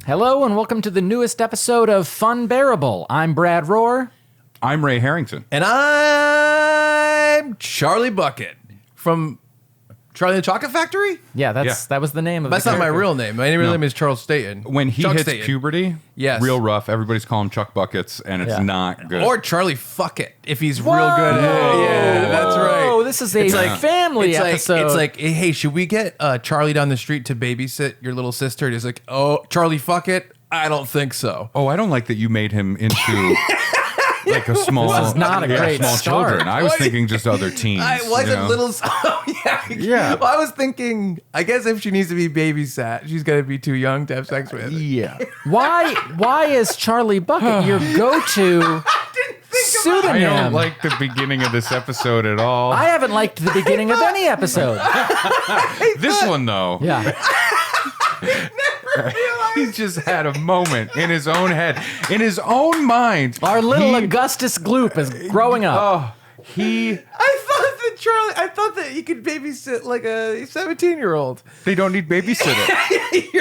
Hello and welcome to the newest episode of Funbearable. I'm Brad Rohr. I'm Ray Harrington. And I'm Charlie Bucket from Charlie and the Chocolate Factory? Yeah, that was the name of That's the not my character. real name. My real name is Charles Staten. When he Chuck hits Staten. puberty, Yes. real rough, everybody's calling him Chuck Buckets, and it's not good. Or Charlie Fuck It, if he's real good. Yeah, that's right. Oh, this is a family episode. It's like, hey, should we get Charlie down the street to babysit your little sister? And he's like, oh, Charlie Fuck It? I don't think so. Oh, I don't like that you made him into like a small, This is not a great small start. children. I was thinking just other teens. I wasn't you know? little. Oh, yeah. Yeah. Well, I was thinking, I guess if she needs to be babysat, she's got to be too young to have sex with. Yeah. Why is Charlie Bucket your go-to pseudonym? I don't like the beginning of this episode at all. I haven't liked the beginning of any episode. This one, though. Yeah. He's just had a moment in his own head, in his own mind. Our little Augustus Gloop is growing up. I thought that you could babysit like a 17-year-old. They don't need babysitter.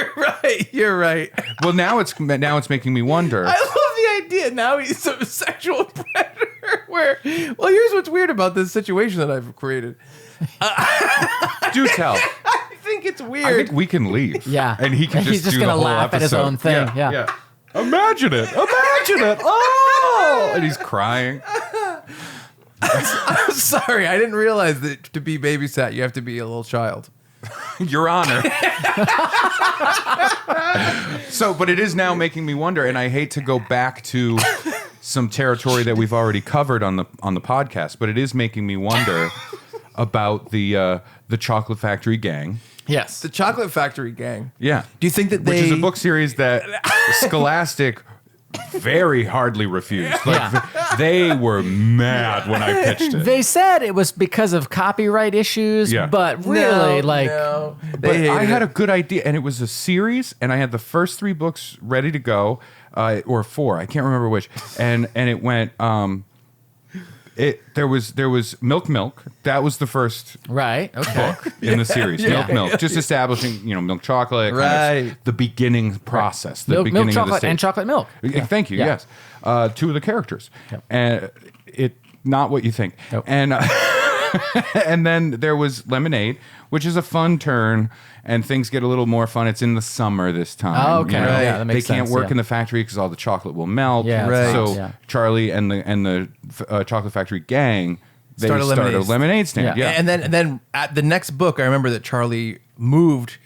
You're right. Well, now it's making me wonder. I love the idea. Now he's a sexual predator. Well, here's what's weird about this situation that I've created. Do tell. I think it's weird. I think we can leave. Yeah. And he can He's just do gonna the whole laugh at his episode. own thing. Yeah. Imagine it. Oh! And he's crying. I'm sorry. I didn't realize that to be babysat, you have to be a little child. Your Honor. But it is now making me wonder, and I hate to go back to some territory that we've already covered on the podcast, but it is making me wonder about the Chocolate Factory gang. Yes. The Chocolate Factory gang. Yeah. Do you think that Which is a book series that Scholastic very hardly refused. They were mad when I pitched it. They said it was because of copyright issues, but really, no. But I had a good idea, and it was a series, and I had the first 3 books ready to go, or 4, I can't remember which, and it went. There was Milk. That was the first book in the series. Milk. Just establishing, milk chocolate. Kind of the beginning process. The beginning milk chocolate of the stage. and chocolate milk. Thank you. Yeah. Yes, 2 of the characters, and it not what you think. Nope. And and then there was Lemonade, which is a fun turn, and things get a little more fun. It's in the summer this time. Oh, okay. Right. Yeah, that makes they can't sense, work in the factory because all the chocolate will melt. Yeah, Right. So Charlie and the Chocolate Factory gang, they Start a lemonade stand. Yeah. Yeah. And then at the next book, I remember that Charlie moved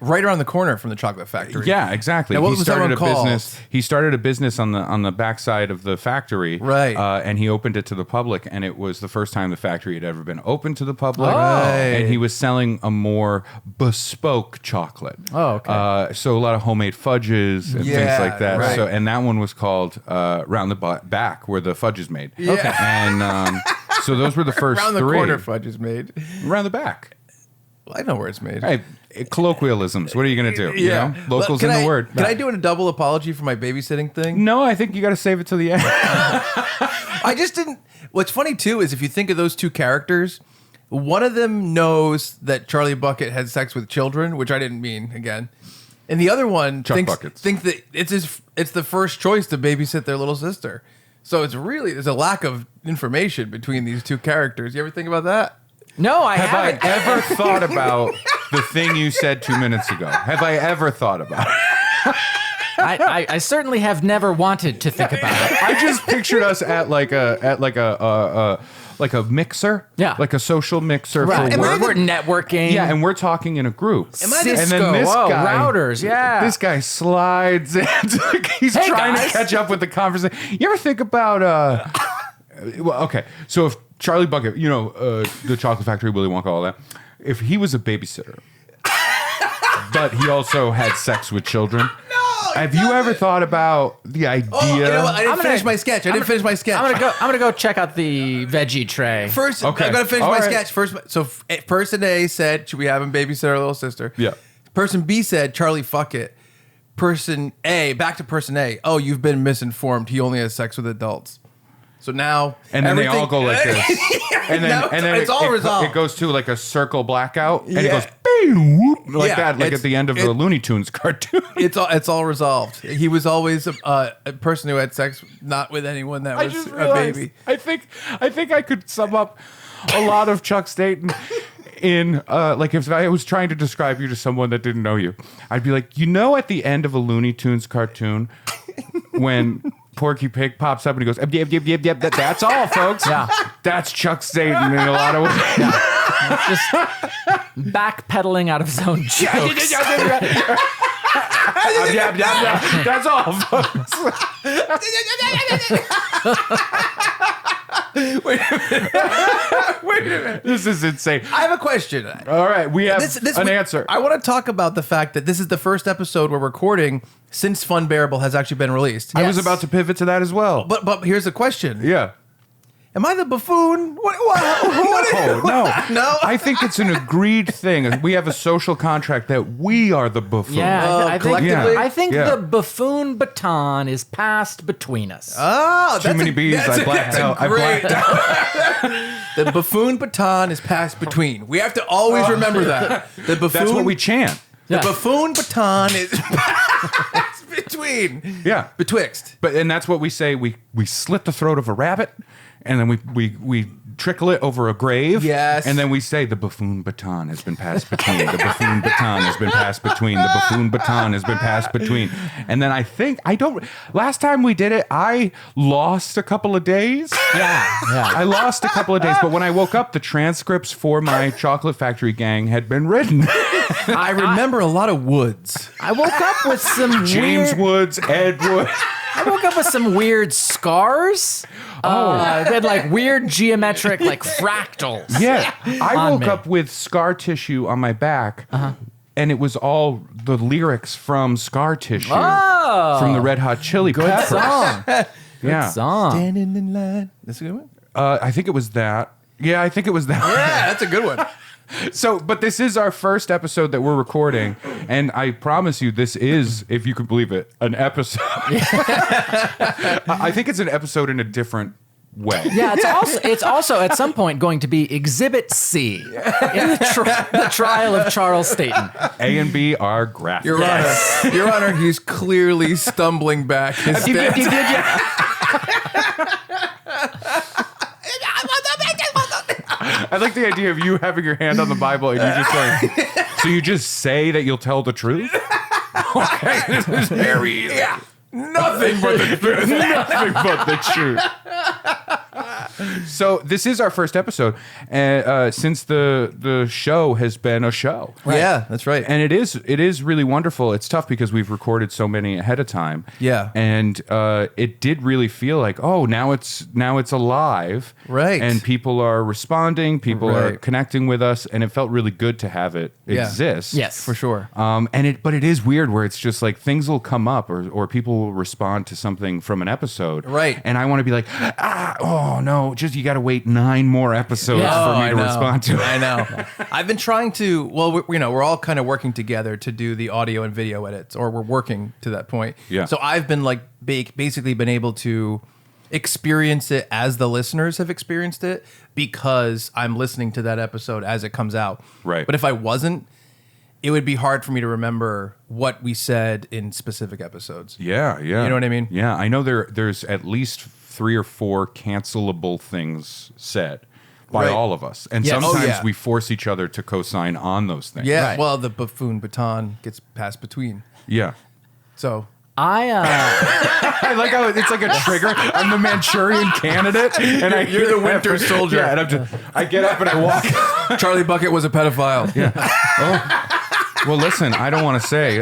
right around the corner from the Chocolate Factory. Yeah, exactly. Now, what was that one called? He started a business on the backside of the factory, Right. And he opened it to the public, and it was the first time the factory had ever been open to the public. Right. And he was selling a more bespoke chocolate. Oh, okay. So a lot of homemade fudges and things Yeah, like that. right. So and that one was called Round the Back, where the fudge is made. Yeah. Okay. And so those were the first Around the 3. corner fudge is made. Around the back. Well, I know where it's made. Hey, colloquialisms. What are you going to do? You know? Locals Can in I- the word. Can I do a double apology for my babysitting thing? No, I think you got to save it to the end. I just didn't. What's funny too is if you think of those 2 characters, one of them knows that Charlie Bucket had sex with children, which I didn't mean again, and the other one thinks that it's the first choice to babysit their little sister. So there's a lack of information between these 2 characters. You ever think about that? No, I Have haven't. I ever thought about the thing you said 2 minutes ago? Have I ever thought about it? I certainly have never wanted to think about it. I just pictured us at like a mixer, like a social mixer Right. for work. We're networking. Yeah, and we're talking in a group. Cisco. And then this guy, routers. Yeah. This guy slides in. He's Hey, trying guys. to catch up with the conversation. You ever think about? Well, okay. So if Charlie Bucket, the Chocolate Factory, Willy Wonka, all that, if he was a babysitter, but he also had sex with children. Have you ever thought about the idea? Oh, you know what? I didn't finish my sketch. I'm gonna go check out the veggie tray. First, Okay. I gotta finish All my right. sketch first. So person A said, "Should we have him babysit our little sister?" Yeah. Person B said, "Charlie, fuck it." Person A, back to person A. Oh, you've been misinformed. He only has sex with adults. So now, And then they all go like this. And then it's all resolved. It goes to like a circle blackout, and it Yeah. goes like Yeah, that, like it's- at the end of the Looney Tunes cartoon. It's all resolved. He was always a person who had sex not with anyone that I was just a realized, baby. I think I could sum up a lot of Chuck Staten in like if I was trying to describe you to someone that didn't know you, I'd be like, at the end of a Looney Tunes cartoon when Porky Pig pops up and he goes, yep, that's all, folks. Yeah. That's Chuck Staten in a lot of ways. Just backpedaling out of his own jokes. That's all, folks. Wait a minute. This is insane. I have a question. All right, we have an answer. I want to talk about the fact that this is the first episode we're recording since Funbearable has actually been released. I was about to pivot to that as well. But here's the question. Yeah. Am I the buffoon? What No. No? I think it's an agreed thing. We have a social contract that we are the buffoon. Yeah, I think, collectively? I think Yeah. the buffoon baton is passed between us. Oh, Too many bees. I blacked out. I blacked out. The buffoon baton is passed between. We have to always remember that. The buffoon, That's what we chant. The Yeah. buffoon baton is passed between. Yeah. Betwixt. And that's what we say. We slit the throat of a rabbit, and then we trickle it over a grave. Yes. And then we say the buffoon baton has been passed between. The buffoon baton has been passed between. The buffoon baton has been passed between. And then last time we did it, I lost a couple of days. I lost a couple of days, but when I woke up, the transcripts for my Chocolate Factory gang had been written. I remember a lot of woods. I woke up with some James weird, Woods, Ed Wood. I woke up with some weird scars. They had like weird geometric like fractals. Yeah, I On woke me. up with scar tissue on my back, and it was all the lyrics from Scar Tissue from the Red Hot Chili Peppers. Song. Yeah, Song. Standing in line. That's a good one. I think it was that. Yeah, I think it was that. Yeah, that's a good one. So, but this is our first episode that we're recording, and I promise you, this is, if you can believe it, an episode. I think it's an episode in a different way. Yeah, it's also at some point going to be Exhibit C in the trial of Charles Staten. A and B are graphic. Your Honor, he's clearly stumbling back. His stance. I like the idea of you having your hand on the Bible and you just going, so you just say that you'll tell the truth? Okay, this is very easy. Yeah. Nothing but the truth. Nothing but the truth. So this is our first episode, and since the show has been a show. Yeah, that's right. And it is really wonderful. It's tough because we've recorded so many ahead of time. Yeah. And it did really feel like, oh, now it's alive. Right. And people are responding, people are Right. connecting with us, and it felt really good to have it Yeah. exist. Yes. For sure. But it is weird where it's just like things will come up or people will respond to something from an episode. Right. And I want to be like, oh no, just you got to wait 9 more episodes Yeah. for me to respond to it. I know. I've been trying to. Well, we're all kind of working together to do the audio and video edits, or we're working to that point. Yeah. So I've been like basically been able to experience it as the listeners have experienced it because I'm listening to that episode as it comes out. Right. But if I wasn't, it would be hard for me to remember what we said in specific episodes. Yeah. You know what I mean? Yeah, I know there's at least 3 or 4 cancelable things said by Right. all of us. And Yes. sometimes Oh, yeah. we force each other to co-sign on those things. Yeah. Right. Well, the buffoon baton gets passed between. Yeah. So I I like how it's like a trigger. I'm the Manchurian candidate, and You're the Winter Soldier. Yeah, and I get up and I walk. Charlie Bucket was a pedophile. Well, listen, I don't want to say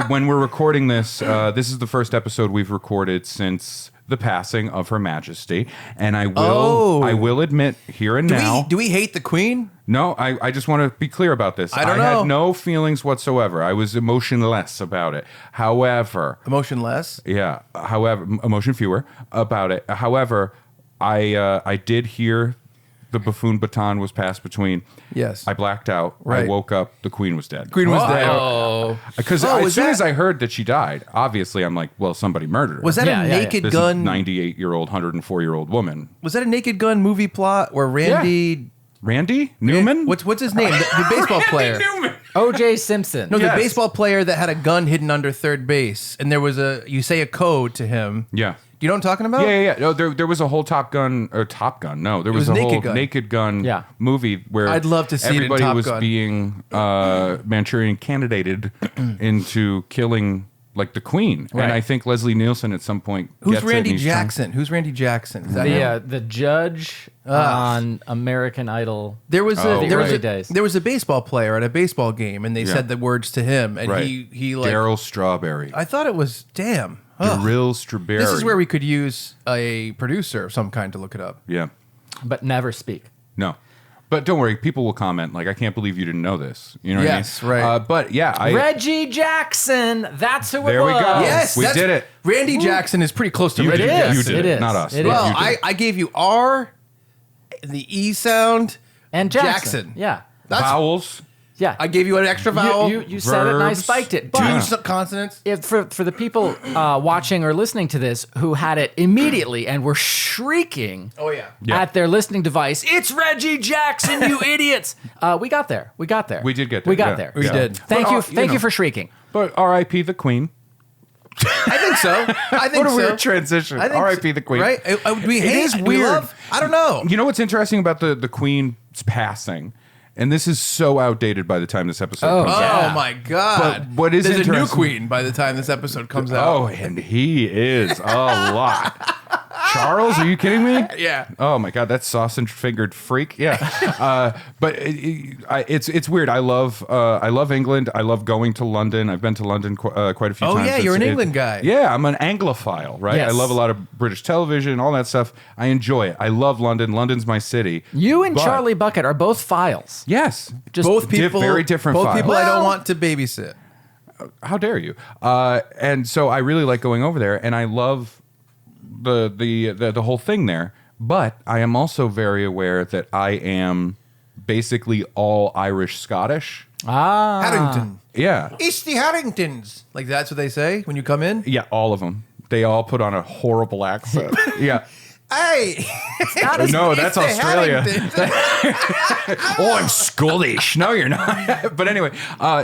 when we're recording this. This is the first episode we've recorded since the passing of Her Majesty, and I will admit here and now. Do we hate the Queen? No, I just want to be clear about this. I don't had know. no feelings whatsoever. I was emotionless about it. However, Emotionless. emotion fewer about it. However, I did hear the buffoon baton was passed between. Yes. I blacked out. Right. I woke up. The Queen was dead. Queen was dead. oh Because Oh, as was soon that- as I heard that she died, obviously I'm like, well, somebody murdered her. Was that Yeah, a yeah, yeah. Naked this Gun? 98-year-old, 104-year-old woman? Was that a Naked Gun movie plot where Randy Randy Newman? What's his name? The baseball player. Newman. O.J. Simpson. No, Yes. the baseball player that had a gun hidden under third base, and there was you say a code to him. Yeah. Do you know what I'm talking about? Yeah. No, there was a whole Top Gun. No, there was a whole Naked Gun Yeah. movie where I'd love to see it in everybody Top was Gun. being Manchurian candidated into killing like the Queen. Right. And I think Leslie Nielsen at some point Who's gets it and Randy he's trying- Jackson? Who's Randy Jackson? Is that him? The judge on American Idol. There was Oh, early days. there was a baseball player at a baseball game, and they Yeah. said the words to him, and Right. he like. Daryl Strawberry. I thought it was ugh. Daryl Strawberry. This is where we could use a producer of some kind to look it up. Yeah. But never speak. No. But don't worry, people will comment like, I can't believe you didn't know this. You know what I mean? Yes, right. But yeah, Reggie Jackson. That's who it There we was. go. Yes, we did it. Randy Jackson is pretty close to You Reggie did it. Jackson. You did It it, is. not us. It But is. Well, you did it. I gave you R, the E sound, And Jackson. Yeah. That's, vowels. Yeah. I gave you an extra vowel. You said it and I verbs, spiked it. two But consonants. for the people watching or listening to this who had it immediately and were shrieking Oh yeah. Yeah. at their listening device, it's Reggie Jackson, you idiots. We got there. We got there. We did get there. We got yeah. there. We did. Thank But, you. you Thank know. you for shrieking. But R.I.P. the Queen. I think so. I think What a so. weird transition. I think R.I.P. so. the Queen. Right? We hate. is We weird. love. I don't know. You know what's interesting about the Queen's passing? And this is so outdated by the time this episode comes out. Oh my God! But what is There's a new interesting- queen by the time this episode comes out. Oh, and he is a lot. Charles, are you kidding me? Yeah. Oh my God, that sausage-fingered freak. Yeah, but it's weird. I love England. I love going to London. I've been to London quite a few Oh, times. yeah, you're an England guy. Yeah, I'm an Anglophile, right? Yes. I love a lot of British television, all that stuff. I enjoy it. I love London. London's my city. You and But- Charlie Bucket are both files. Yes, Just Both people. very different Both files. people I Well- don't want to babysit. How dare you? And so I really like going over there, and I love the whole thing there. But I am also very aware that I am basically all Irish Scottish. Harrington. Yeah, It's the Harringtons. Like that's what they say when you come in. yeah, all of them. They all put on a horrible accent. Yeah. Hey, No, it's that's the Australia. Harringtons. Oh, I'm Scottish. No, you're not. But anyway,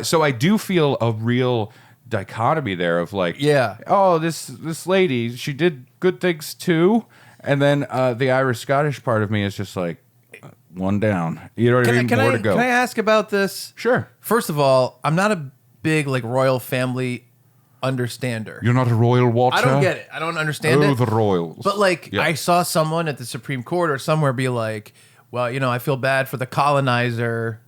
so I do feel a real dichotomy there of like, Yeah. oh, this lady, she did good things too, and then the Irish Scottish part of me is just like one down. You know what I mean? More to go. Can I ask about this? Sure. First of all, I'm not a big like royal family understander. You're not a royal watcher. I don't get it. I don't understand Oh, it. the royals. But like, Yeah. I saw someone at the Supreme Court or somewhere be like, "Well, you know, I feel bad for the colonizer,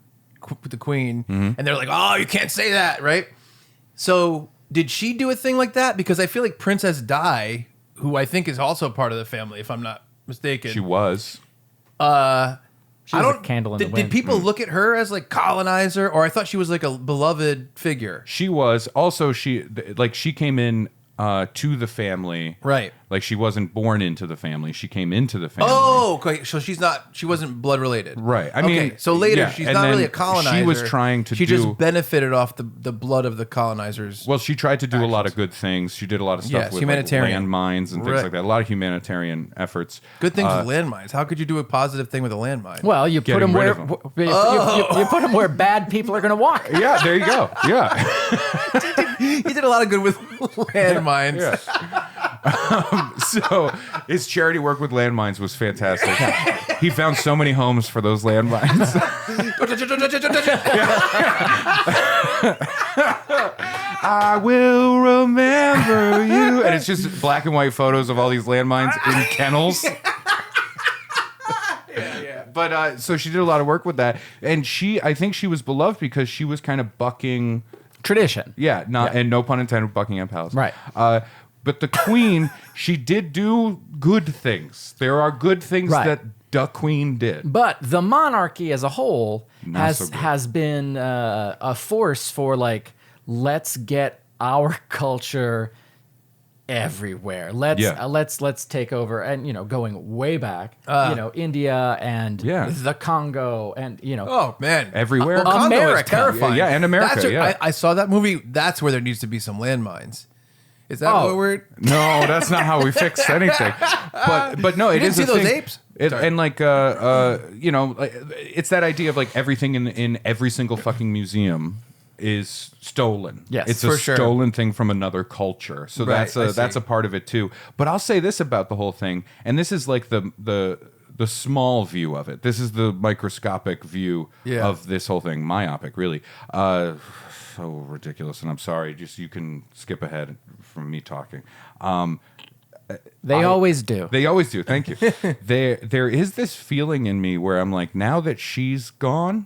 the Queen," Mm-hmm. and they're like, "Oh, you can't say that, right?" So, did she do a thing like that? Because I feel like Princess Di, who I think is also part of the family, if I'm not mistaken, she was. She was a candle in the did wind. people look at her as like colonizer, or I thought she was like a beloved figure? She was. Also, she came in to the family. Right. Like she wasn't born into the family. She came into the family. Oh, okay. So she wasn't blood related. Right. I Okay, mean, so later yeah, she's and not really a then colonizer. she was trying to She do- just benefited off the blood of the colonizers. Well, she tried to do a lot of good things. She did a lot of stuff Yes, with humanitarian. like, landmines and things Right. like that. A lot of humanitarian efforts. Good things with landmines. How could you do a positive thing with a landmine? Well, you put Getting them rid where of 'em. you put them where bad people are going to walk. Yeah, there you go. Yeah. He did a lot of good with landmines. So his charity work with landmines was fantastic. He found so many homes for those landmines. I will remember you. And it's just black and white photos of all these landmines in kennels. But so she did a lot of work with that. And I think she was beloved because she was kind of bucking, Tradition. and no pun intended, Buckingham Palace. Right. But the Queen, she did do good things. There are good things Right. that the Queen did. But the monarchy as a whole Not so good. has been a force for like, let's get our culture everywhere. Let's take over, and going way back, India and Yeah. the Congo, and Oh man, Everywhere. Congo is America. terrifying. Yeah, and America, That's yeah. I saw that movie. That's where there needs to be some landmines. Is that Oh. what we're? No, that's not how we fix anything. But no, it didn't is see a those thing. apes? And like you know, it's that idea of like everything in every single fucking museum is stolen. Yes, it's for a sure. stolen thing from another culture. So Right, that's a part of it too. But I'll say this about the whole thing, and this is like the small view of it. This is the microscopic view of this whole thing. Myopic, really. So ridiculous, and I'm sorry. Just you can skip ahead from me talking. They always do. They always do. Thank you. There is this feeling in me where I'm like, now that she's gone,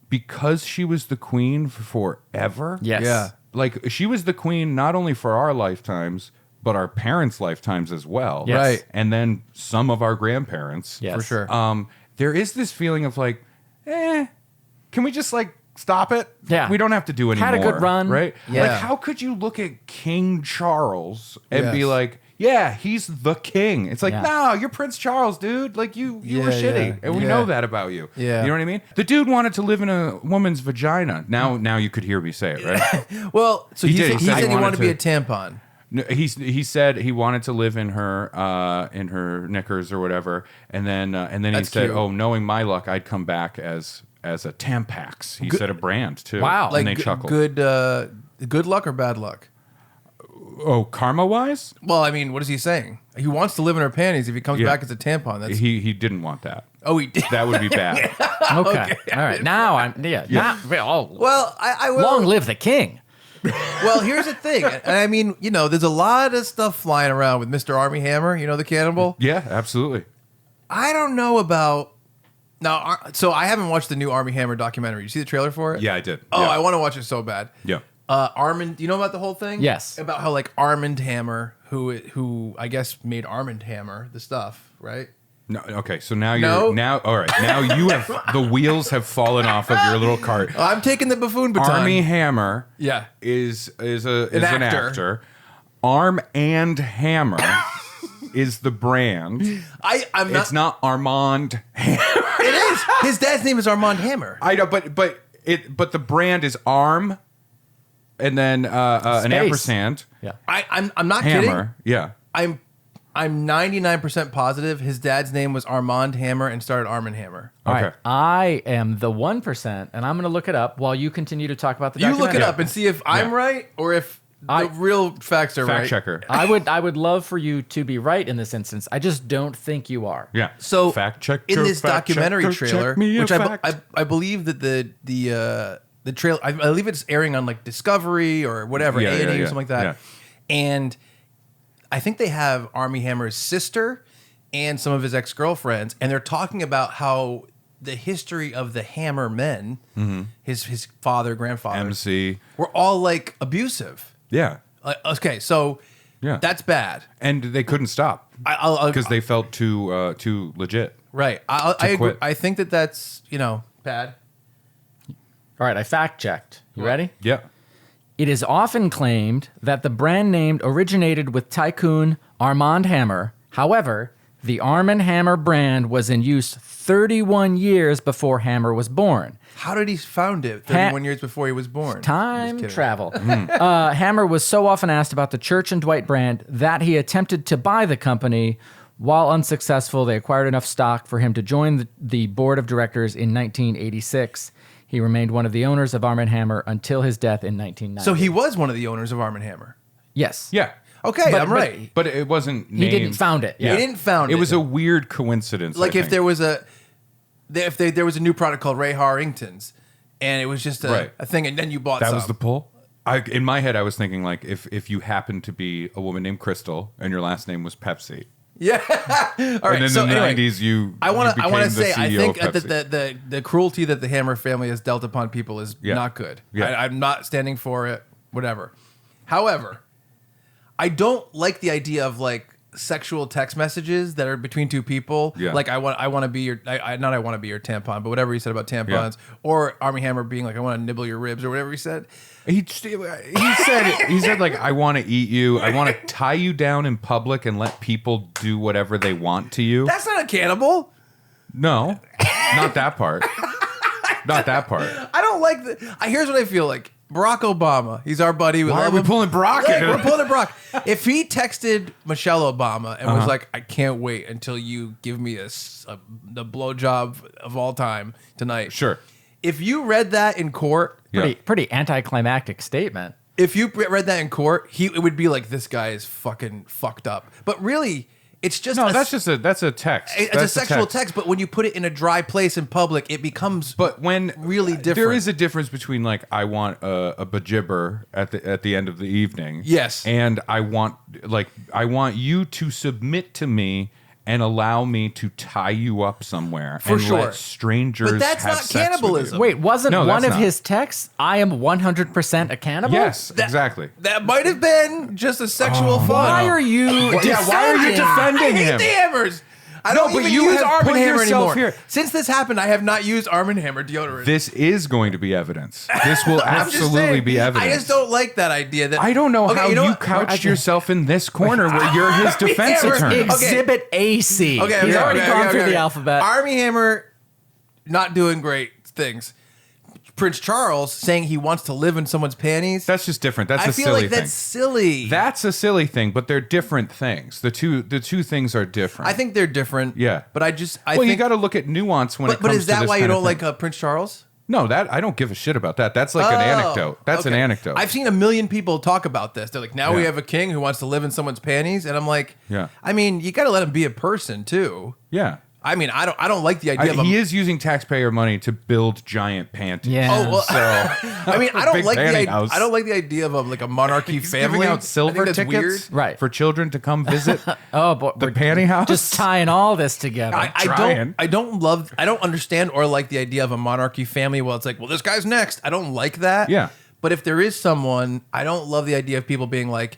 because she was the queen forever. Yes. Yeah. Like she was the queen not only for our lifetimes, but our parents' lifetimes as well. Yes. Right. And then some of our grandparents. Yes. For sure. There is this feeling of like, can we just like stop it? Yeah. We don't have to do anymore. Had a good run. Right? Yeah. Like, how could you look at King Charles and be Yes. like, yeah, he's the king. It's like, Yeah. no, you're Prince Charles, dude. Like you were Yeah, shitty, yeah, and we yeah. know that about you. Yeah. You know what I mean? The dude wanted to live in a woman's vagina. Now you could hear me say it, right? Well, so He he, did. said, He he said said he he wanted to be a wanted tampon. No, he said he wanted to live in her knickers or whatever, and then he That's said, cute. "Oh, knowing my luck, I'd come back as a Tampax." He said a brand too. Wow. and they Like chuckled. good luck or bad luck? Oh, karma wise, Well, I mean, what is he saying? He wants to live in her panties. If he comes Yeah. back as a tampon, that's he didn't want that. oh, he did. That would be bad. Okay. All right. Now I'm Now, Well, I will. long live the king. Well, here's the thing, and I mean, you know, there's a lot of stuff flying around with Mr. Armie Hammer. You know, the cannibal. Yeah, absolutely. I don't know about now. So I haven't watched the new Armie Hammer documentary. You see the trailer for it? Yeah, I did. Oh, yeah. I want to watch it so bad. Yeah. Armand, you know about the whole thing? Yes. About how like Armand Hammer, who I guess made Armand Hammer the stuff, right? No, okay, so now No? all right. Now you have the wheels have fallen off of your little cart. I'm taking the buffoon baton. Armie Hammer Yeah. is an actor. actor. Arm and Hammer is the brand. I'm not. It's not Armand Hammer. It is. His dad's name is Armand Hammer. I know, but the brand is Arm, and then an Space. ampersand. Yeah. I'm not Hammer. kidding. Yeah. I'm 99% positive his dad's name was Armand Hammer and started Armand Hammer. All Okay. right. I am the 1%, and I'm going to look it up while you continue to talk about the You look documentary. it up and see if I'm right or if the real facts are Fact right. checker. I would love for you to be right in this instance. I just don't think you are. Yeah. So fact check in this fact documentary checker, trailer, check me a which fact. I believe that the trailer, I believe it's airing on like Discovery or whatever, Yeah, A&E yeah, or yeah, something like that. yeah. And I think they have Armie Hammer's sister and some of his ex-girlfriends, and they're talking about how the history of the Hammer men, his father, grandfather, MC. were all like abusive. Yeah. Okay, so Yeah. that's bad. And they couldn't stop I'll because they felt too legit. right. I agree. quit. I think that's bad. All right. I fact checked. You ready? Yeah. It is often claimed that the brand name originated with tycoon Armand Hammer. However, the Arm & Hammer brand was in use 31 years before Hammer was born. How did he found it 31 years before he was born? Time Just kidding. travel. Hammer was so often asked about the Church and Dwight brand that he attempted to buy the company. While unsuccessful, they acquired enough stock for him to join the board of directors in 1986. He remained one of the owners of Arm & Hammer until his death in 1990. So he was one of the owners of Arm & Hammer. Yes. Yeah. Okay, But- I'm but- right. But it wasn't He didn't named. found it. He didn't found it. It was a weird coincidence. Like I if think. there was there was a new product called Ray Harrington's, and it was just Right. a thing, and then you bought That some. was the pull. In my head, I was thinking like if you happened to be a woman named Crystal and your last name was Pepsi, Yeah. All right. and in So the anyway, '90s you I want you to became the say I CEO think of that Pepsi. the cruelty that the Hammer family has dealt upon people is Yeah. not good. Yeah. I'm not standing for it. Whatever. However, I don't like the idea of like sexual text messages that are between two people. Yeah. Like I want to be your I want to be your tampon, but whatever he said about tampons, or Armie Hammer being like I want to nibble your ribs or whatever he said. He said like I want to eat you. I want to tie you down in public and let people do whatever they want to you. That's not a cannibal. No, not that part. Not that part. I don't like the. Here's what I feel like. Barack Obama. He's our buddy. Why are we pulling Barack into We're it? pulling Barack. If he texted Michelle Obama and was like, I can't wait until you give me the blowjob of all time tonight. Sure. If you read that in court, Pretty anticlimactic statement. if you read that in court, it would be like, this guy is fucking fucked up. But really, it's just that's a text. It's a sexual text, but when you put it in a dry place in public, it becomes really different. There is a difference between like I want a bajibber at the end of the evening. Yes. And I want you to submit to me and allow me to tie you up somewhere For and sure. let strangers But that's have not sex cannibalism. with you. Wait, wasn't No, one that's of not. his texts, I am 100% a cannibal? Yes, exactly. That might have been just a sexual fun. Why are you why are you I defending hate him? the hammers. I No, don't but even you use have Arm put & Hammer yourself anymore. here. Since this happened, I have not used Arm & Hammer deodorant. This is going to be evidence. This will I'm just absolutely saying, be evidence. I just don't like that idea. That I don't know Okay, how you know you what? couched yourself in this corner where you're his defense Hammer. attorney. Exhibit AC. Okay, He's already gone through the alphabet. Armie Hammer, not doing great things. Prince Charles saying he wants to live in someone's panties. That's just different. That's I a feel silly like thing. that's silly. That's a silly thing, but they're different things. The two things are different. I think they're different. Yeah. but I think you got to look at nuance when it comes But is to that this why you kind of don't thing. like Prince Charles? No, that I don't give a shit about that. That's like an anecdote. That's an okay. anecdote. I've seen a million people talk about this. They're like, now we Yeah. have a king who wants to live in someone's panties, and I'm like, Yeah. I mean, you got to let him be a person too. yeah. I mean, I don't like the idea of him. He is using taxpayer money to build giant panties. Yeah. Oh well, So I mean, I don't Big like panty house. I don't like the idea of like a monarchy He's family. giving I out silver think that's tickets weird. Right. for children to come visit Oh, boy. the panty house. Just tying all this together. I don't understand or like the idea of a monarchy family. Well, it's like, well, this guy's next. I don't like that. Yeah. But if there is someone, I don't love the idea of people being like,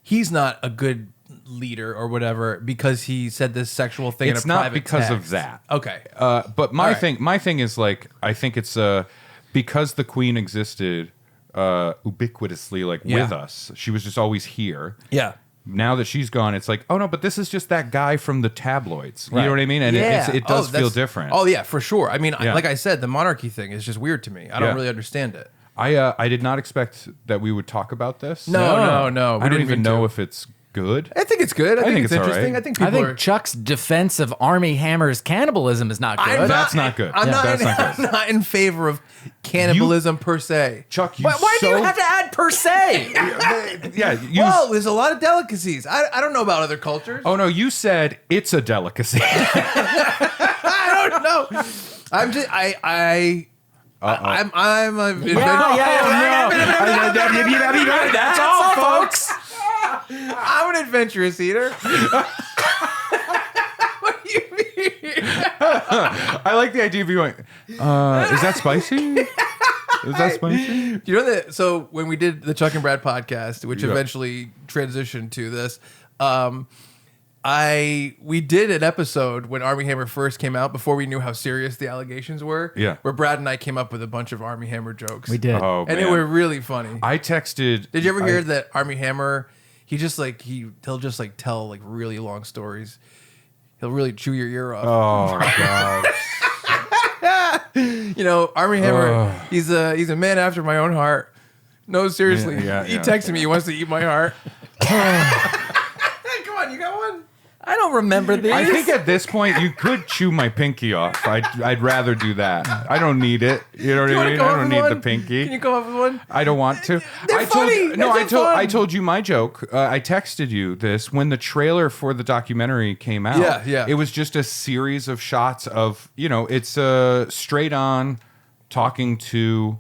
he's not a good leader or whatever because he said this sexual thing. It's in a not private because text. of that. Okay. But my All right. my thing is like I think it's because the queen existed ubiquitously like Yeah. with us. She was just always here. Yeah. Now that she's gone, it's like, oh no, but this is just that guy from the tabloids. You Right. know what I mean? And it does feel that's- different. Oh yeah, for sure. I mean, Yeah. like I said, the monarchy thing is just weird to me. I Yeah. don't really understand it. I did not expect that we would talk about this. No. We I don't didn't even mean know to. if it's good. I think it's good. I think it's it's all interesting. right. I think people I think are. Chuck's defense of Armie Hammer's cannibalism is not good. I'm That's not good. I'm, Yeah. not, That's in, not good. I'm not in favor of cannibalism per se. Chuck, you Why do you have to add per se? Yeah, you. Whoa, there's a lot of delicacies. I don't know about other cultures. Oh no, you said it's a delicacy. I don't know. I'm just I'm a That's all, folks. I'm an adventurous eater. What do you mean? I like the idea of you going, is that spicy? Is that spicy? You know that? So when we did the Chuck and Brad podcast, which Yeah. eventually transitioned to this, we did an episode when Armie Hammer first came out before we knew how serious the allegations were. Yeah. Where Brad and I came up with a bunch of Armie Hammer jokes. We did. Oh, And man. they were really funny. I texted. Did you ever hear that Armie Hammer? He'll just tell like really long stories. He'll really chew your ear off. Oh god. You know, Armie Hammer. He's a man after my own heart. No, seriously. Yeah, he yeah. texted me. He wants to eat my heart. Come on, you got one. I don't remember these. I think at this point you could chew my pinky off. I'd rather do that. I don't need it. You know what You I wanna mean? come I up don't with need one? the pinky. Can you come up with one? I don't want to. They're funny. I told you my joke. I texted you this when the trailer for the documentary came out. Yeah, yeah. It was just a series of shots of, it's straight on talking to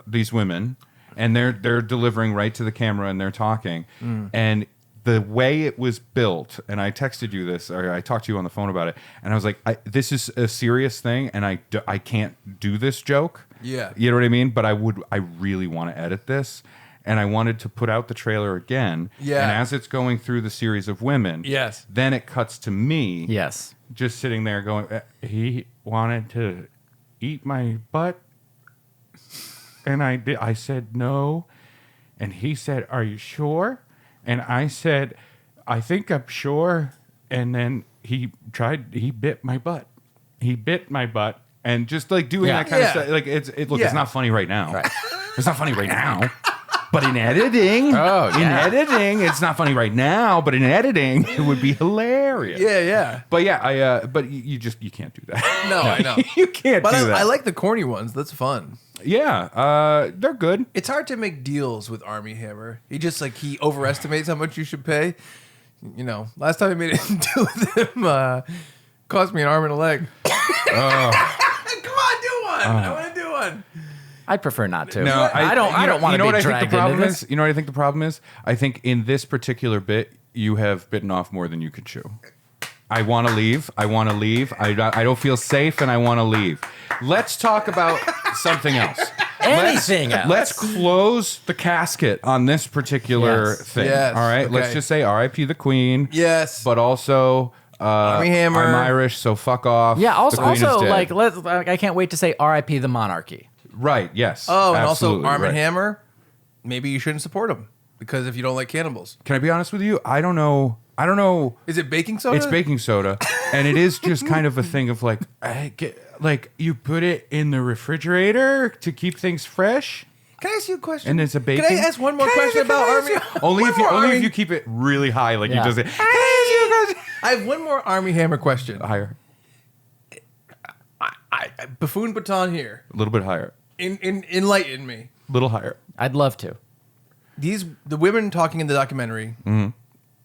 these women, and they're delivering right to the camera and they're talking. And the way it was built, and I texted you this, or I talked to you on the phone about it, and I was like, this is a serious thing, and I can't do this joke. Yeah. You know what I mean? But I really want to edit this, and I wanted to put out the trailer again. Yeah. And as it's going through the series of women, Yes. then it cuts to me. Yes. Just sitting there going, he wanted to eat my butt, and I said no, and he said, are you sure? And I said, I think I'm sure. And then he bit my butt. He bit my butt. And just like doing Yeah. that kind of Yeah. stuff. Like it's Yeah. not funny right now. Right. It's not funny right now. But in editing, it's not funny right now. But in editing, it would be hilarious. Yeah. But yeah, but you can't do that. No, I know. You can't do that. I like the corny ones. That's fun. Yeah, they're good. It's hard to make deals with Armie Hammer. He overestimates how much you should pay. You know, last time I made a deal with him, cost me an arm and a leg. Come on, do one. I want to do one. I'd prefer not to. No, I don't want to be dragged into this. You know what I think the problem is? I think in this particular bit, you have bitten off more than you could chew. I want to leave. I don't feel safe, and I want to leave. Let's talk about something else. Anything else. Let's close the casket on this particular thing. Yes. All right. Okay. Let's just say R.I.P. the Queen. Yes. But also, Armie Hammer. I'm Irish, so fuck off. Yeah. The Queen is dead. I can't wait to say R.I.P. the monarchy. Right. Yes. Oh, and absolutely, also Armie right. Hammer. Maybe you shouldn't support him because if you don't like cannibals, Can I be honest with you? I don't know. is it baking soda? It's baking soda, and it is just kind of a thing of like, you put it in the refrigerator to keep things fresh. Can I ask you a question? And it's a baking. Can I ask one more question about Armie? Only if you keep it really high, like he does it. I have one more Armie Hammer question. Higher, I buffoon baton here. a little bit higher, Enlighten me. a little higher. I'd love to. The women talking in the documentary,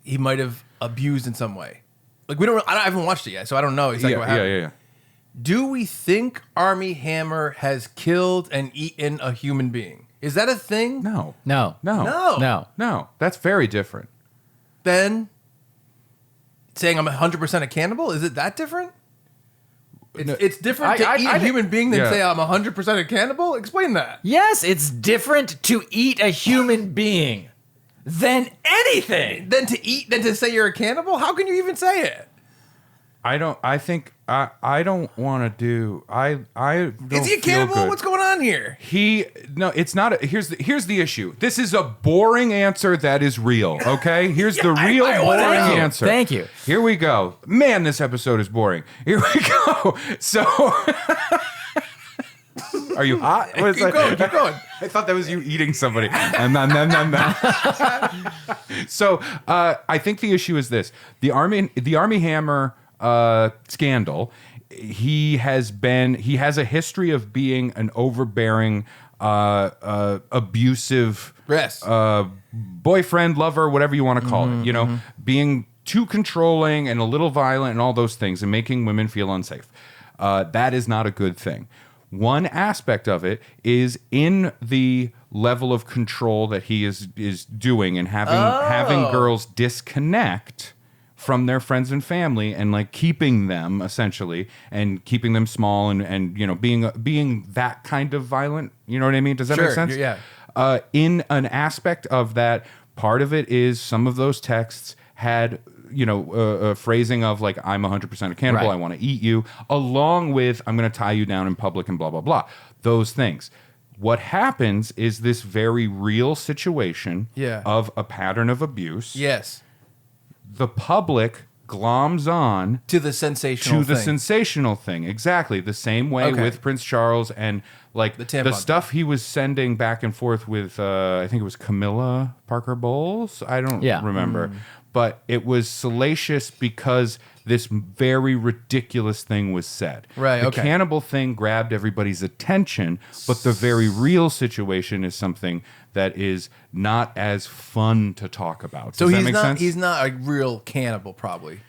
he might have abused in some way. Like I haven't watched it yet, so I don't know exactly what happened. Yeah. Do we think Armie Hammer has killed and eaten a human being? Is that a thing? No. That's very different. Then saying I'm 100% a cannibal, is it that different? It's different to eat a human being than say I'm 100% a cannibal? Explain that. Yes, it's different to eat a human being than anything. Than to say you're a cannibal? How can you even say it? I don't want to do. I don't. Is he a cannibal? Feel good. What's going on here? It's not. Here's the issue. This is a boring answer that is real. Okay. Here's the real boring answer. Thank you. Here we go. Man, this episode is boring. Here we go. So, are you hot? What is Keep going. I thought that was you eating somebody. So, I think the issue is this: the Armie Hammer scandal. He has a history of being an overbearing, abusive, boyfriend, lover, whatever you want to call it. You know, being too controlling and a little violent and all those things, and making women feel unsafe. That is not a good thing. One aspect of it is in the level of control that he is doing and having girls disconnect from their friends and family and like keeping them essentially and keeping them small and you know being that kind of violent. You know what I mean? Does that make sense? Yeah. In an aspect of that, part of it is some of those texts had a phrasing of like, I'm 100% a cannibal, right. I want to eat you, along with I'm going to tie you down in public and blah, blah, blah. Those things. What happens is this very real situation of a pattern of abuse. Yes. The public gloms on to the sensational thing. Exactly. The same way with Prince Charles and like the stuff he was sending back and forth with, I think it was Camilla Parker Bowles. I don't remember. But it was salacious because this very ridiculous thing was said. Right, the cannibal thing grabbed everybody's attention, but the very real situation is something that is not as fun to talk about. Does that make sense? He's not a real cannibal, probably.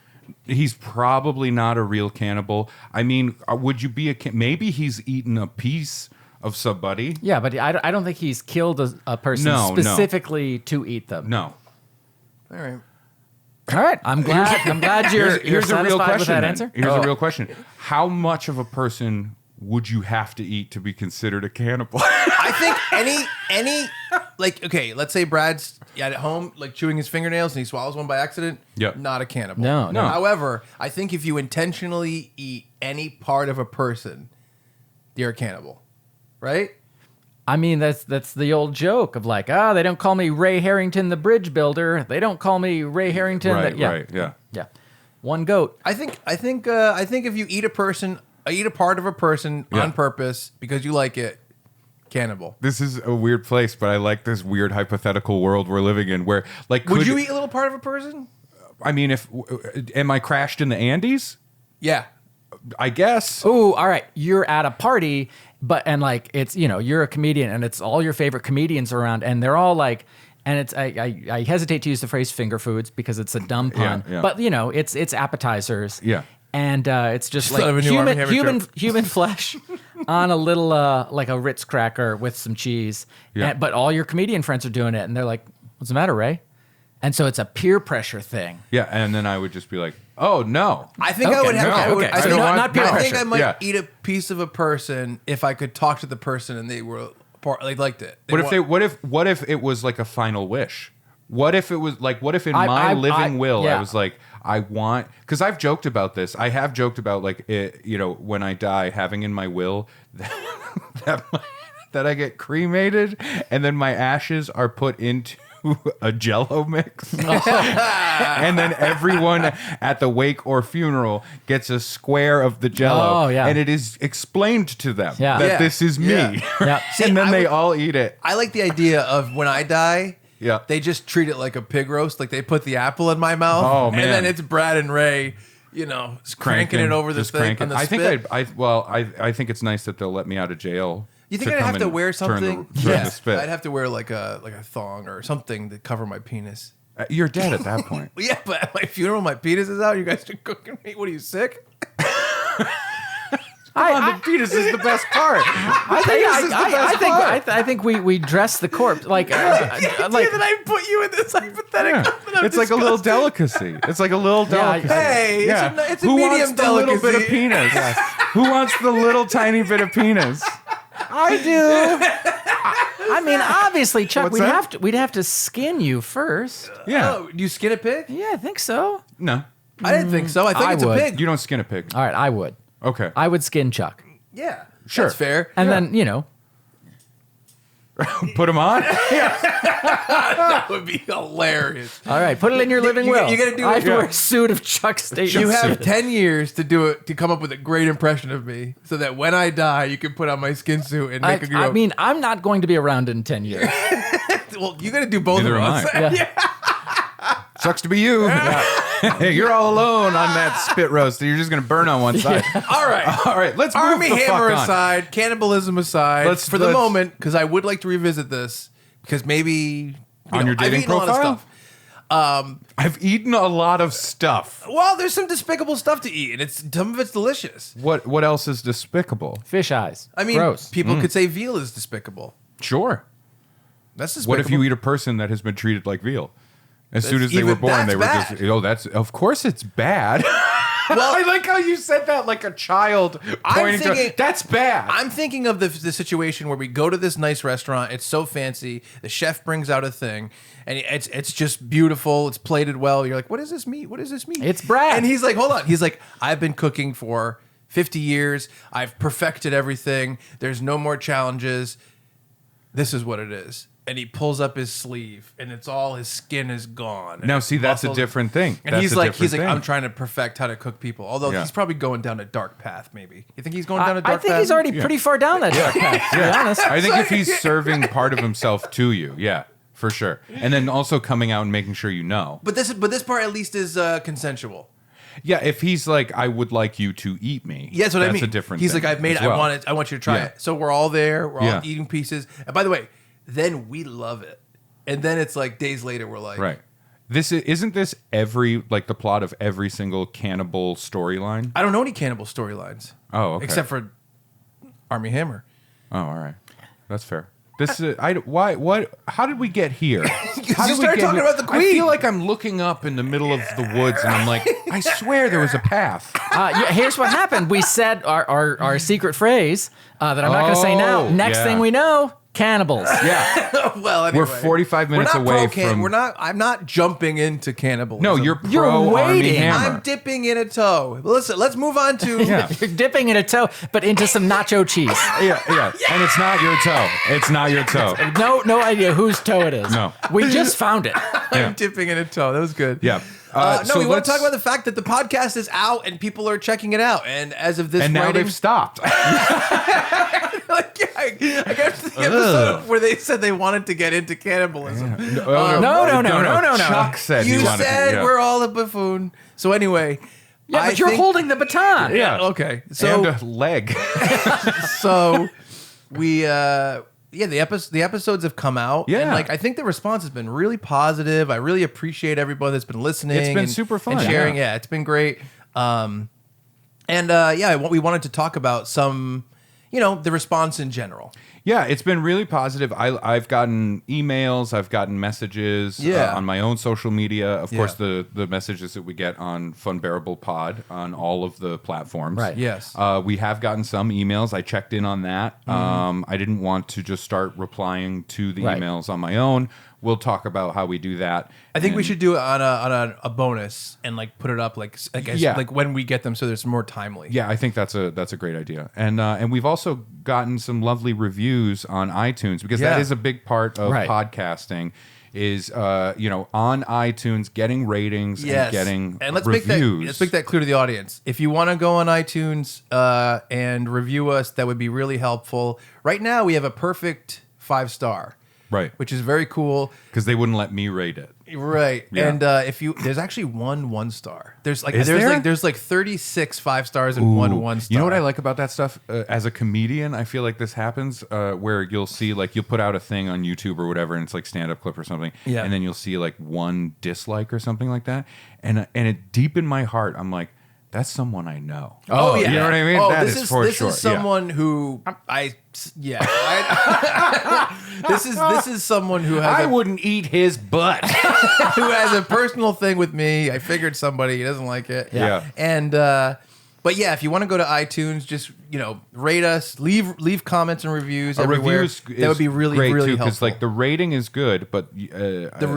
He's probably not a real cannibal. I mean, would you be maybe he's eaten a piece of somebody. Yeah, but I don't think he's killed a person specifically to eat them. No. All right. All right, I'm glad you're satisfied a real question, with that then. answer. Here's a real question: how much of a person would you have to eat to be considered a cannibal? I think any like let's say Brad's at home like chewing his fingernails and he swallows one by accident. Yep. Not a cannibal. No. However, I think if you intentionally eat any part of a person, you're a cannibal, right? I mean, that's the old joke of like, they don't call me Ray Harrington the bridge builder. They don't call me Ray Harrington. Right. One goat. I think if you eat a part of a person on purpose because you like it, cannibal. This is a weird place, but I like this weird hypothetical world we're living in where, like, Would you eat a little part of a person? I mean, am I crashed in the Andes? Yeah. I guess. Oh, all right. You're at a party, and like it's you're a comedian, and it's all your favorite comedians around, and they're all like, and it's I hesitate to use the phrase finger foods because it's a dumb pun, Yeah. but it's appetizers. Yeah. And it's just Thought of a like new Armie Hammer human flesh on a little like a Ritz cracker with some cheese. Yeah. But all your comedian friends are doing it, and they're like, "What's the matter, Ray?" And so it's a peer pressure thing. Yeah, and then I would just be like, "Oh no." I think I would have. no, I would, okay. I So think, not peer I pressure. think I might Yeah. eat a piece of a person if I could talk to the person and they were they liked it. What if it was like a final wish? What if it was like, what if in my living will, yeah. I was like, I want, because I've joked about this. I have joked about like, when I die, having in my will that I get cremated and then my ashes are put into a Jell-O mix. And then everyone at the wake or funeral gets a square of the Jell-O. Oh, yeah. And it is explained to them Yeah. that Yeah. this is me. Yeah. Yeah. And then I they would- all eat it. I like the idea of when I die. Yeah. They just treat it like a pig roast. Like they put the apple in my mouth. Oh, man. And then it's Brad and Ray, just cranking it over the just thing cranking. on the I spit. think I think it's nice that they'll let me out of jail. You think to I'd come have to and wear turn something? turn the spit. I'd have to wear like a thong or something to cover my penis. You're dead at that point. Well, yeah, but at my funeral, my penis is out. You guys are cooking me. What are you, sick? The fetus is the best part. I think we dress the corpse like Like that I put you in this hypothetical. Yeah. It's like a little delicacy. It's like a little delicacy. Hey, it's a Who medium wants the little bit of delicacy. penis? Who wants the little tiny bit of penis? I do. I mean, obviously, Chuck, What's that? we'd have to skin you first. Yeah. Oh, do you skin a pig? Yeah, I think so. No. I didn't think so. I think I it's would. a pig. You don't skin a pig. All right, I would. Okay. I would skin Chuck, Yeah, Sure. that's fair. and then Put him on? That would be hilarious. all right, put it in your living you- will. you gotta do I it- have to yeah. wear a suit of Chuck Station. You have suit. 10 years to do it, to come up with a great impression of me, so that when I die, you can put on my skin suit and make a I mean, I'm not going to be around in 10 years. well, you got to do both Neither of am us. I. Yeah. Sucks to be you. You're all alone on that spit roast. You're just going to burn on one side. All right. All right, let's move Armie the fuck Hammer on. aside, cannibalism aside, for the let's- moment, because I would like to revisit this, because maybe On your I've dating eaten a lot of profile? stuff. I've eaten a lot of stuff. Well, there's some despicable stuff to eat, and some of it's delicious. What else is despicable? Fish eyes. I mean, gross. people could say veal is despicable. Sure. That's despicable. What if you eat a person that has been treated like veal? As soon as they even- were born, that's they were bad. just, that's, of course it's bad. Well, I like how you said that like a child pointing thinking- to, that's bad. I'm thinking of the situation where we go to this nice restaurant. It's so fancy. The chef brings out a thing, and it's just beautiful. It's plated well. You're like, what is this meat? What is this meat? It's Brad. And he's like, hold on. He's like, I've been cooking for 50 years. I've perfected everything. There's no more challenges. This is what it is. And he pulls up his sleeve, and it's all his skin is gone. Now, see, that's a Muscles- different thing. And That's he's a like, different thing. I'm trying to perfect how to cook people. Although Yeah. he's probably going down a dark path. Maybe you think he's going down a I dark path? think he's already pretty far down that dark path, to be honest. I think if he's serving part of himself to you, yeah, for sure. And then also coming out and making sure you know. But this part at least is consensual. Yeah, if he's like, I would like you to eat me. Yeah, that's what I mean. That's a different He's thing like, I've made as it. well. I want you to try Yeah. it. So we're all there. We're all Yeah. eating pieces. And by the way, then we love it. And then it's like days later, we're like, Right. Isn't this every, like the plot of every single cannibal storyline? I don't know any cannibal storylines. Oh, okay. Except for Armie Hammer. Oh, all right. That's fair. This is how did we get here? How you did we started get talking here? about the I queen. feel like I'm looking up in the middle of the woods and I'm like, I swear there was a path. Yeah, here's what happened. We said our secret phrase that I'm not going to say now. Oh, Next yeah. thing we know, cannibals. Yeah. Well, anyway. We're 45 minutes We're not away pro-can- from. We're not. I'm not jumping into cannibalism. No, you're You're pro Armie waiting. Hammer. I'm dipping in a toe. Listen, let's move on to. Yeah. You're dipping in a toe, but into some nacho cheese. Yeah, yeah. And it's not your toe. It's not your toe. No idea whose toe it is. No. We just found it. I'm dipping in a toe. That was good. Yeah. No, so we want to let's- talk about the fact that the podcast is out and people are checking it out. And as of this And now writing, they've stopped. I got to the episode where they said they wanted to get into cannibalism. No. Chuck said You he wanted said to, we're all a buffoon. So anyway, Yeah, but you're holding the baton. Yeah. Okay. So and a leg. so we the episodes have come out. Yeah. And like I think the response has been really positive. I really appreciate everybody that's been listening. It's been super fun. And sharing. Yeah. Yeah, it's been great. We wanted to talk about some, the response in general. Yeah, it's been really positive. I've gotten emails, I've gotten messages on my own social media. Of course, the messages that we get on Funbearable Pod on all of the platforms. Right. Yes. We have gotten some emails. I checked in on that. I didn't want to just start replying to the emails on my own. We'll talk about how we do that. I think we should do it on a bonus and like put it up like when we get them so there's more timely. Yeah, I think that's a great idea. And we've also gotten some lovely reviews on iTunes because that is a big part of podcasting is on iTunes getting ratings and getting reviews. Let's make that clear to the audience. If you want to go on iTunes and review us, that would be really helpful. Right now we have a perfect 5-star. Right. Which is very cool. Because they wouldn't let me rate it. Right. Yeah. And there's actually 1 star. There's 36 5 stars and 1 star. You know what I like about that stuff? As a comedian, I feel like this happens where you'll see like you'll put out a thing on YouTube or whatever, and it's like stand-up clip or something, and then you'll see like 1 dislike or something like that, and it deep in my heart, I'm like, that's someone I know. Oh yeah, you know what I mean? That this is for this sure. is someone who this is someone who has I wouldn't eat his butt. who has a personal thing with me. I figured somebody, he doesn't like it. Yeah. And but yeah, if you want to go to iTunes, just rate us, leave comments and reviews everywhere. That would be really great really too, helpful. because like the rating is good, but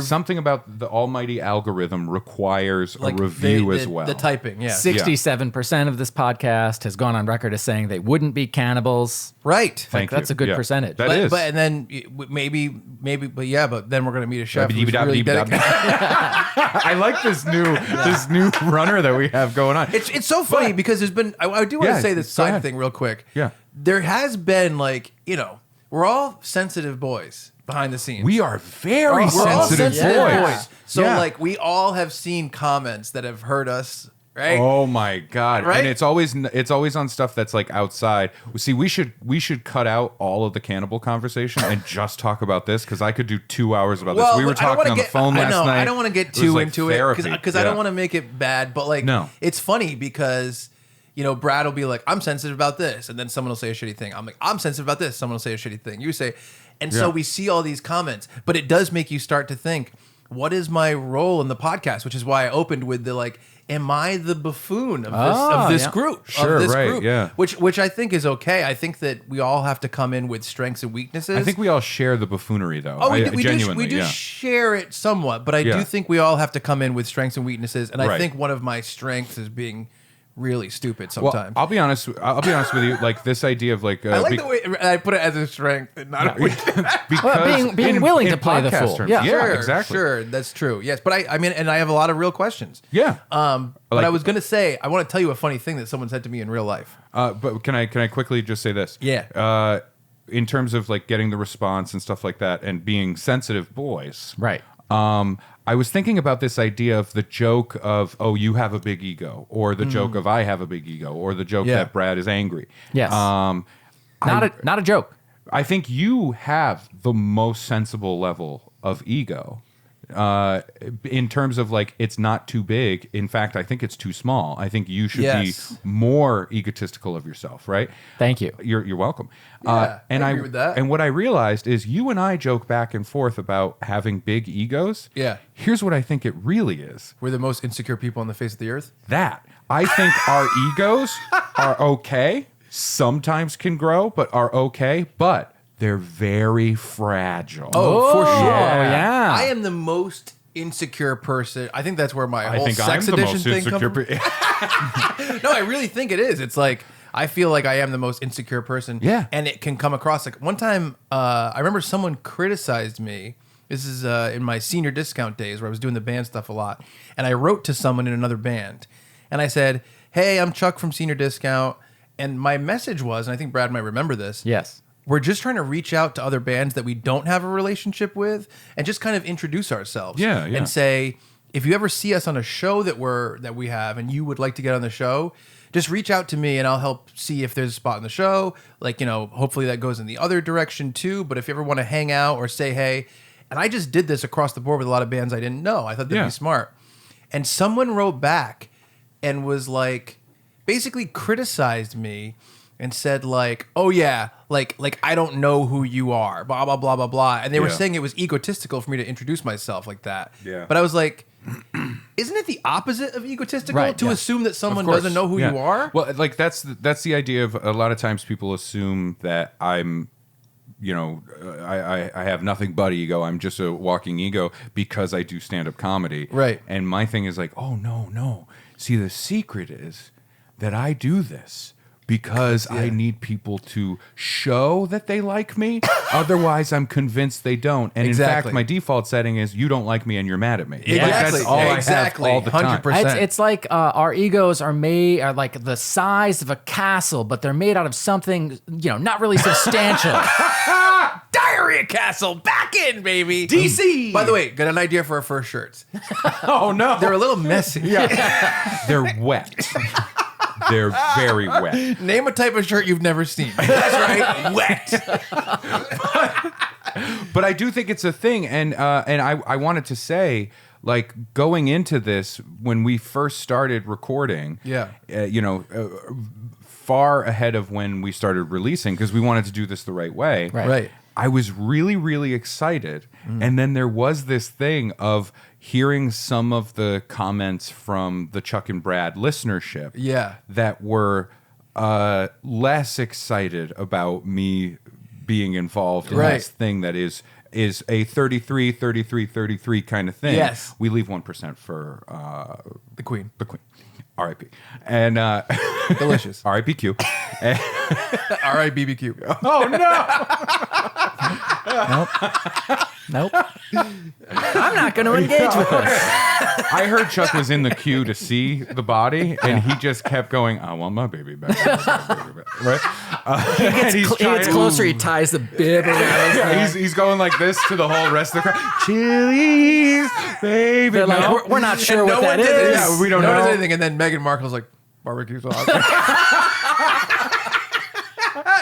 something about the almighty algorithm requires a review as well. The typing, 67% of this podcast has gone on record as saying they wouldn't be cannibals. Right. Thank That's you. a good percentage. That is. But and then maybe, but then we're gonna meet a chef who's really dedicated. I like this new runner that we have going on. It's so funny because there's been. I do want to say this side thing real quick. Yeah. There has been we're all sensitive boys behind the scenes. We are very sensitive boys. So we all have seen comments that have hurt us. Right? Oh my god! Right? And it's always on stuff that's like outside. See, we should cut out all of the cannibal conversation and just talk about this because I could do 2 hours about this. We were talking on the phone last night. I don't want to get too into therapy. it because I don't want to make it bad. But it's funny because Brad will be like, "I'm sensitive about this," and then someone will say a shitty thing. I'm like, "I'm sensitive about this." Someone will say a shitty thing. You say, and so we see all these comments, but it does make you start to think, what is my role in the podcast? Which is why I opened with the am I the buffoon of this group? Sure, of this right, group? yeah. Which I think is okay. I think that we all have to come in with strengths and weaknesses. I think we all share the buffoonery, though. Oh, Genuinely, we do share it somewhat, but I do think we all have to come in with strengths and weaknesses. And I think one of my strengths is being really stupid sometimes. Well, I'll be honest with you. Like this idea of I like the way I put it as a strength and not a weakness. because being willing to play the fool. Terms, Yeah. Sure, exactly. Sure, that's true. Yes, but I mean, and I have a lot of real questions. Yeah. But I was gonna say, I want to tell you a funny thing that someone said to me in real life. But can I quickly just say this? Yeah. In terms of getting the response and stuff like that, and being sensitive boys, Right. I was thinking about this idea of the joke of, oh, you have a big ego, or the joke of I have a big ego, or the joke that Brad is angry. Yes. Not a joke. I think you have the most sensible level of ego. In terms of it's not too big. In fact, I think it's too small. I think you should be more egotistical of yourself, right? Thank you. You're welcome. And I agree with that. And what I realized is you and I joke back and forth about having big egos. Yeah. Here's what I think it really is. We're the most insecure people on the face of the earth. That I think our egos are okay. Sometimes can grow, but are okay. But they're very fragile. Oh, for sure. Yeah. I am the most insecure person. I think that's where my I whole think sex I'm the edition most thing comes insecure. from. No, I really think it is. It's I feel like I am the most insecure person. Yeah. And it can come across one time, I remember someone criticized me. This is in my senior discount days where I was doing the band stuff a lot. And I wrote to someone in another band. And I said, "Hey, I'm Chuck from Senior Discount. And my message was, and I think Brad might remember this. Yes. We're just trying to reach out to other bands that we don't have a relationship with and just kind of introduce ourselves. Yeah. And say, if you ever see us on a show that we have and you would like to get on the show, just reach out to me and I'll help see if there's a spot in the show. Like, hopefully that goes in the other direction too. But if you ever want to hang out or say, hey, and I just did this across the board with a lot of bands I didn't know. I thought that'd be smart. And someone wrote back and was like, basically criticized me and said like, oh yeah, like I don't know who you are, blah, blah, blah, blah, blah. And they were saying it was egotistical for me to introduce myself like that. Yeah. But I was like, isn't it the opposite of egotistical to assume that someone doesn't know who you are? Well, like that's the idea of a lot of times people assume that I'm, I have nothing but ego. I'm just a walking ego because I do stand-up comedy. Right. And my thing is like, oh, no. See, the secret is that I do this because I need people to show that they like me. Otherwise, I'm convinced they don't. And in fact, my default setting is you don't like me and you're mad at me. Yeah. Like, that's all I have all the time. 100%. It's like our egos are like the size of a castle, but they're made out of something, not really substantial. Diarrhea Castle, back in, baby. DC. By the way, got an idea for our first shirts. Oh, no. They're a little messy. They're wet. They're very wet. Name a type of shirt you've never seen. That's right, wet. But I do think it's a thing, and I wanted to say, like, going into this when we first started recording, far ahead of when we started releasing, because we wanted to do this the right way. Right. I was really, really excited, and then there was this thing of hearing some of the comments from the Chuck and Brad listenership that were less excited about me being involved in this thing that is a 33, 33, 33 kind of thing. Yes. We leave 1% for The Queen. the Queen. R.I.P. And Delicious. R.I.P.Q. R.I.B.B.Q. Oh, no! Nope. I'm not going to engage with this. I heard Chuck was in the queue to see the body, and he just kept going, I want my baby back. Right? He gets closer, he ties the bib around his neck. He's going like this to the whole rest of the crowd. Chili's, baby. They're like, we're not sure what that is. Yeah, we don't know know anything. And then Meghan Markle's like, barbecue sauce.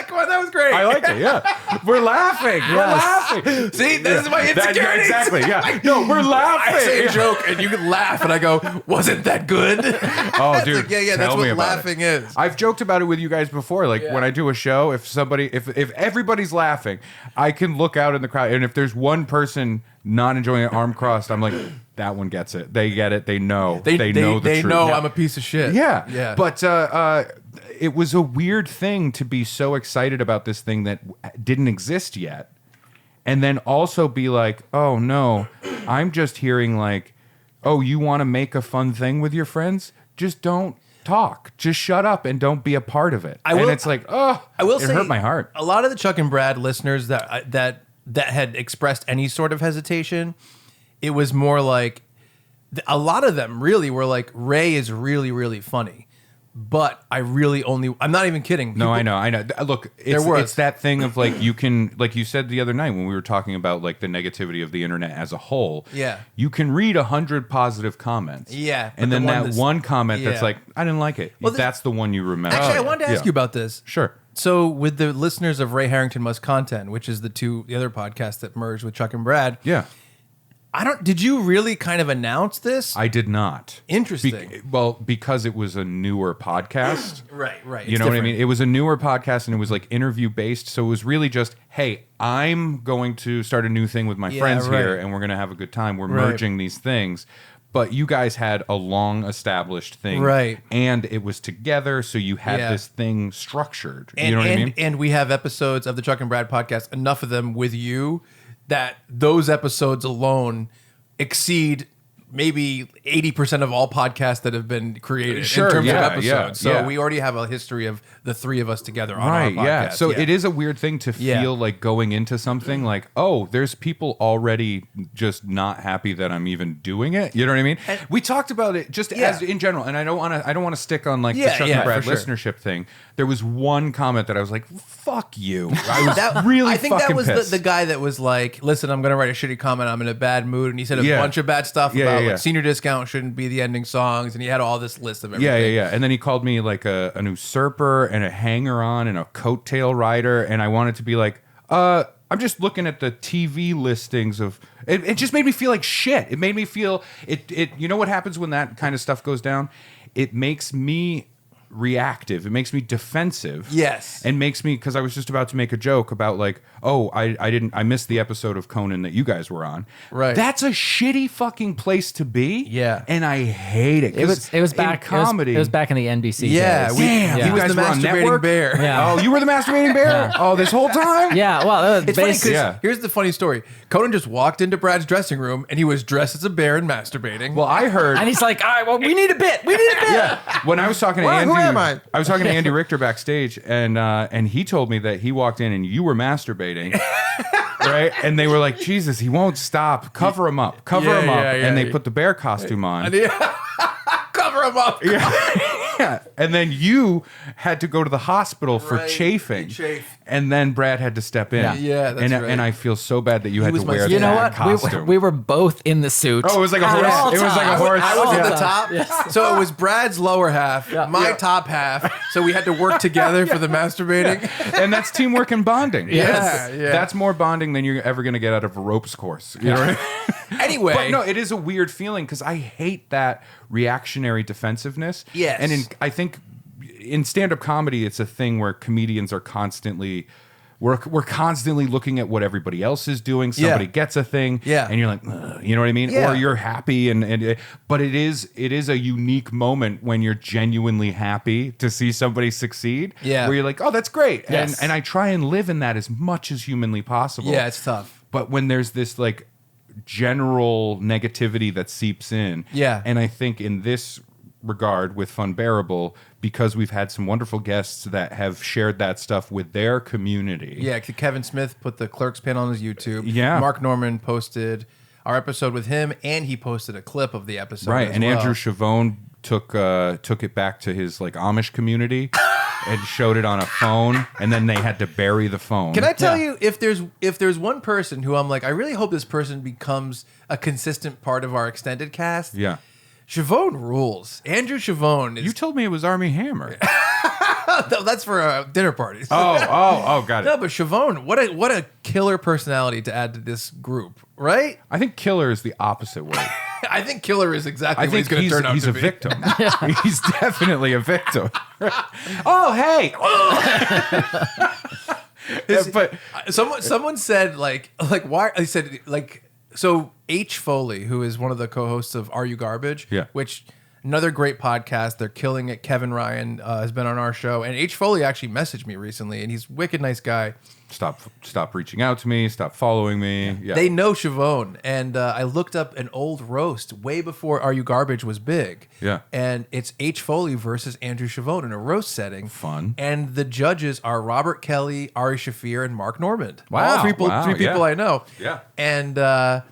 Come on, that was great. I like it, yeah. We're laughing. We're laughing. See, this is my insecurities. Exactly, yeah. No, we're laughing. I say a joke and you can laugh and I go, wasn't that good? Oh, dude. Like, yeah, that's what laughing is. I've joked about it with you guys before. Like when I do a show, if everybody's laughing, I can look out in the crowd, and if there's one person not enjoying it, arm crossed, I'm like, that one gets it. They get it. They know. They know the truth. They know I'm a piece of shit. Yeah. But it was a weird thing to be so excited about this thing that didn't exist yet. And then also be like, oh no, I'm just hearing like, oh, you want to make a fun thing with your friends? Just don't talk. Just shut up and don't be a part of it. And it's like, oh, I will say, hurt my heart. A lot of the Chuck and Brad listeners that had expressed any sort of hesitation, it was more like, a lot of them really were like, Ray is really, really funny. But I'm not even kidding. No, I know. Look, it's that thing of like, you can, like you said the other night when we were talking about like the negativity of the internet as a whole. Yeah. You can read 100 positive comments. Yeah. And then that one comment that's like, I didn't like it. Well, that's the one you remember. Actually, I wanted to ask you about this. Sure. So with the listeners of Ray Harrington Must Content, which is the other podcasts that merged with Chuck and Brad. Yeah. Did you really kind of announce this? I did not. Interesting. Because it was a newer podcast. Right. You know what I mean? It was a newer podcast and it was like interview based. So it was really just, hey, I'm going to start a new thing with my friends here and we're going to have a good time. We're merging these things. But you guys had a long established thing. Right. And it was together. So you had this thing structured. You know what I mean? And we have episodes of the Chuck and Brad podcast, enough of them with you, that those episodes alone exceed maybe 80% of all podcasts that have been created Sure, in terms yeah, of episodes. yeah, So yeah. we already have a history of the three of us together on our podcast. Yeah. So it is a weird thing to Yeah. feel like going into something like, oh, there's people already just not happy that I'm even doing it. You know what I mean? We talked about it just as in general, and I don't want to stick on like the Chuck and Brad for sure. listenership thing. There was one comment that I was like, fuck you. I was really I think that fucking was pissed. the guy that was like, listen, I'm going to write a shitty comment. I'm in a bad mood. And he said a bunch of bad stuff about like senior discount shouldn't be the ending songs. And he had all this list of everything. Yeah. And then he called me like an usurper and a hanger-on and a coattail rider. And I wanted to be like, I'm just looking at the TV listings of... It just made me feel like shit. It made me feel... It. You know what happens when that kind of stuff goes down? It makes me reactive. It makes me defensive. Yes. And makes me... Because I was just about to make a joke about like, oh, I missed the episode of Conan that you guys were on. Right. That's a shitty fucking place to be. Yeah. And I hate it. It was back comedy. It was back in the NBC Yeah, days. Damn, he you was guys the were on masturbating network? bear. Yeah. Oh, you were the masturbating bear? Oh, this whole time? Yeah, well, It's funny because Yeah. here's the funny story. Conan just walked into Brad's dressing room and he was dressed as a bear and masturbating. Well, I heard... and he's like, all right, well, we need a bit. We need a bit. Yeah. When I was talking to Well, Andy, who am I? was talking to Andy Richter backstage, and he told me that he walked in and you were masturbating, right? And they were like, Jesus, he won't stop. Cover him up. Cover him up. And they put the bear costume on. Cover him up. Yeah. And then you had to go to the hospital for Right. chafing. Chafe. And then Brad had to step in. Yeah, that's and, right. And I feel so bad that you had was to my wear step- You know that what? costume. We were both in the suit. Oh, it was like a At horse. all It was like a times. horse. I was Yeah. at the top. Yes. So it was Brad's lower half, my top half. So we had to work together for the masturbating. And that's teamwork and bonding. Yes. Yeah. That's more bonding than you're ever going to get out of a ropes course. You know what I mean? Anyway. But no, it is a weird feeling because I hate that reactionary defensiveness. Yes. And I think in stand-up comedy, it's a thing where comedians are constantly... We're constantly looking at what everybody else is doing. Somebody gets a thing, and you're like, ugh, you know what I mean? Yeah. Or you're happy, but it is a unique moment when you're genuinely happy to see somebody succeed. Yeah. Where you're like, oh, that's great, Yes. and I try and live in that as much as humanly possible. Yeah, it's tough. But when there's this like general negativity that seeps in, and I think in this regard with Funbearable, because we've had some wonderful guests that have shared that stuff with their community. Yeah, Kevin Smith put the Clerks pin on his YouTube. Yeah. Mark Norman posted our episode with him, and he posted a clip of the episode. Right, as and well. Andrew Chavone took it back to his like Amish community and showed it on a phone, and then they had to bury the phone. Can I tell you, if there's one person who I'm like, I really hope this person becomes a consistent part of our extended cast. Yeah. Chavone rules. Andrew Chavone is You told me it was Armie Hammer. that's for dinner parties. oh, got it. No, but Chavone, what a killer personality to add to this group, right? I think killer is the opposite word. I think killer is exactly I what he's think going to turn out he's to a be. victim. He's definitely a victim. Oh, hey. But Someone said like why I said like so H Foley, who is one of the co-hosts of Are You Garbage? Yeah. Which another great podcast. They're killing it. Kevin Ryan has been on our show, and H Foley actually messaged me recently, and he's a wicked nice guy. stop reaching out to me. Stop following me. Yeah. They know Chavone, and I looked up an old roast way before Are You Garbage was big. Yeah. And it's H. Foley versus Andrew Chavone in a roast setting. Fun. And the judges are Robert Kelly, Ari Shafir, and Mark Normand. Wow. All three people yeah. I know. Yeah. And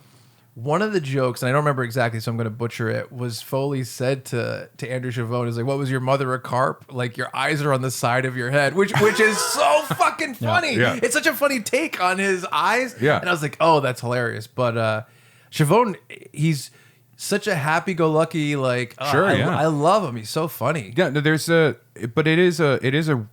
one of the jokes, and I don't remember exactly, so I'm going to butcher it, was Foley said to Andrew Chavone, is like, what was your mother, a carp? Like, your eyes are on the side of your head, which is so fucking funny. Yeah. It's such a funny take on his eyes. Yeah. And I was like, oh, that's hilarious. But Chavone, he's such a happy-go-lucky, like, Sure, I love him. He's so funny. Yeah, no, but it is a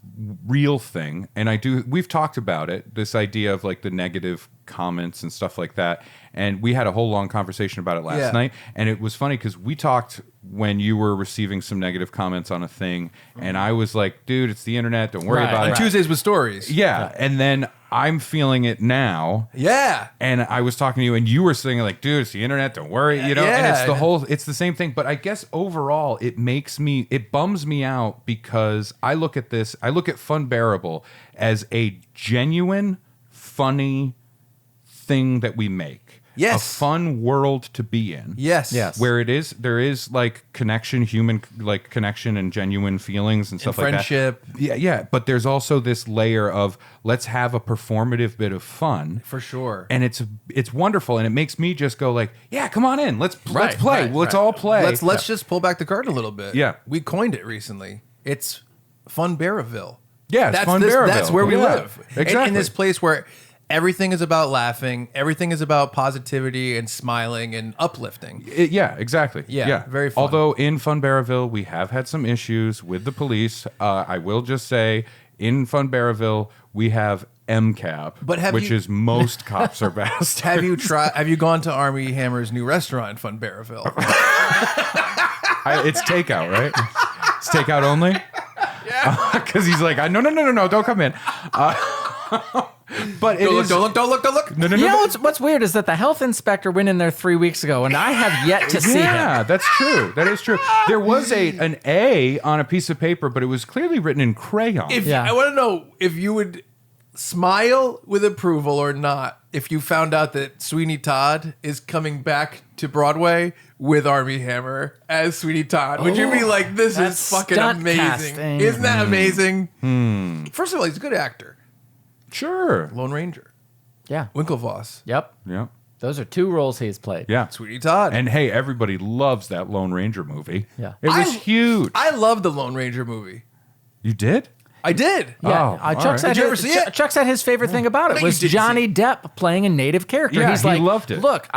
real thing, and we've talked about it, this idea of like the negative comments and stuff like that, and we had a whole long conversation about it last night, and it was funny because we talked when you were receiving some negative comments on a thing, and I was like, dude, it's the internet, don't worry about it. Tuesdays with Stories. Yeah, and then I'm feeling it now. Yeah. And I was talking to you, and you were saying like, "Dude, it's the internet. Don't worry." You know, and it's the same thing. But I guess overall, it bums me out because I look at Funbearable as a genuine, funny thing that we make. Yes. a fun world to be in. Yes. Where there is like human like connection and genuine feelings and stuff like that. Friendship. Yeah. But there's also this layer of let's have a performative bit of fun. For sure. And it's wonderful. And it makes me just go like, yeah, come on in. Let's play. Let's all play. Let's just pull back the curtain a little bit. Yeah. We coined it recently. It's Funbearable. Yeah, it's Funbearable. That's where we live. Exactly. In this place where everything is about laughing, everything is about positivity and smiling and uplifting. Yeah, exactly. Yeah, very fun. Although in Funbearable, we have had some issues with the police. I will just say, in Funbearable, we have MCAP, which is most cops are best. Have you gone to Armie Hammer's new restaurant, Funbearable? It's takeout, right? It's takeout only? Yeah. Because he's like, no, don't come in. But Don't look. No. You know what's weird is that the health inspector went in there 3 weeks ago, and I have yet to see him. Yeah, that's true. That is true. There was an A on a piece of paper, but it was clearly written in crayon. I want to know if you would smile with approval or not if you found out that Sweeney Todd is coming back to Broadway with Armie Hammer as Sweeney Todd. Would you be like, this That's is fucking stunt amazing? casting. Isn't that amazing? First of all, he's a good actor. Sure. Lone Ranger. Yeah. Winklevoss. Yep. Yeah. Those are 2 roles he's played. Yeah. Sweeney Todd. And hey, everybody loves that Lone Ranger movie. Yeah. It was huge. I love the Lone Ranger movie. You did? I did. Yeah, all Chuck right. said Did you ever see it? Chuck said his favorite thing about it bet was you didn't Johnny Depp playing a native character. Yeah, He's he like, loved it. Look,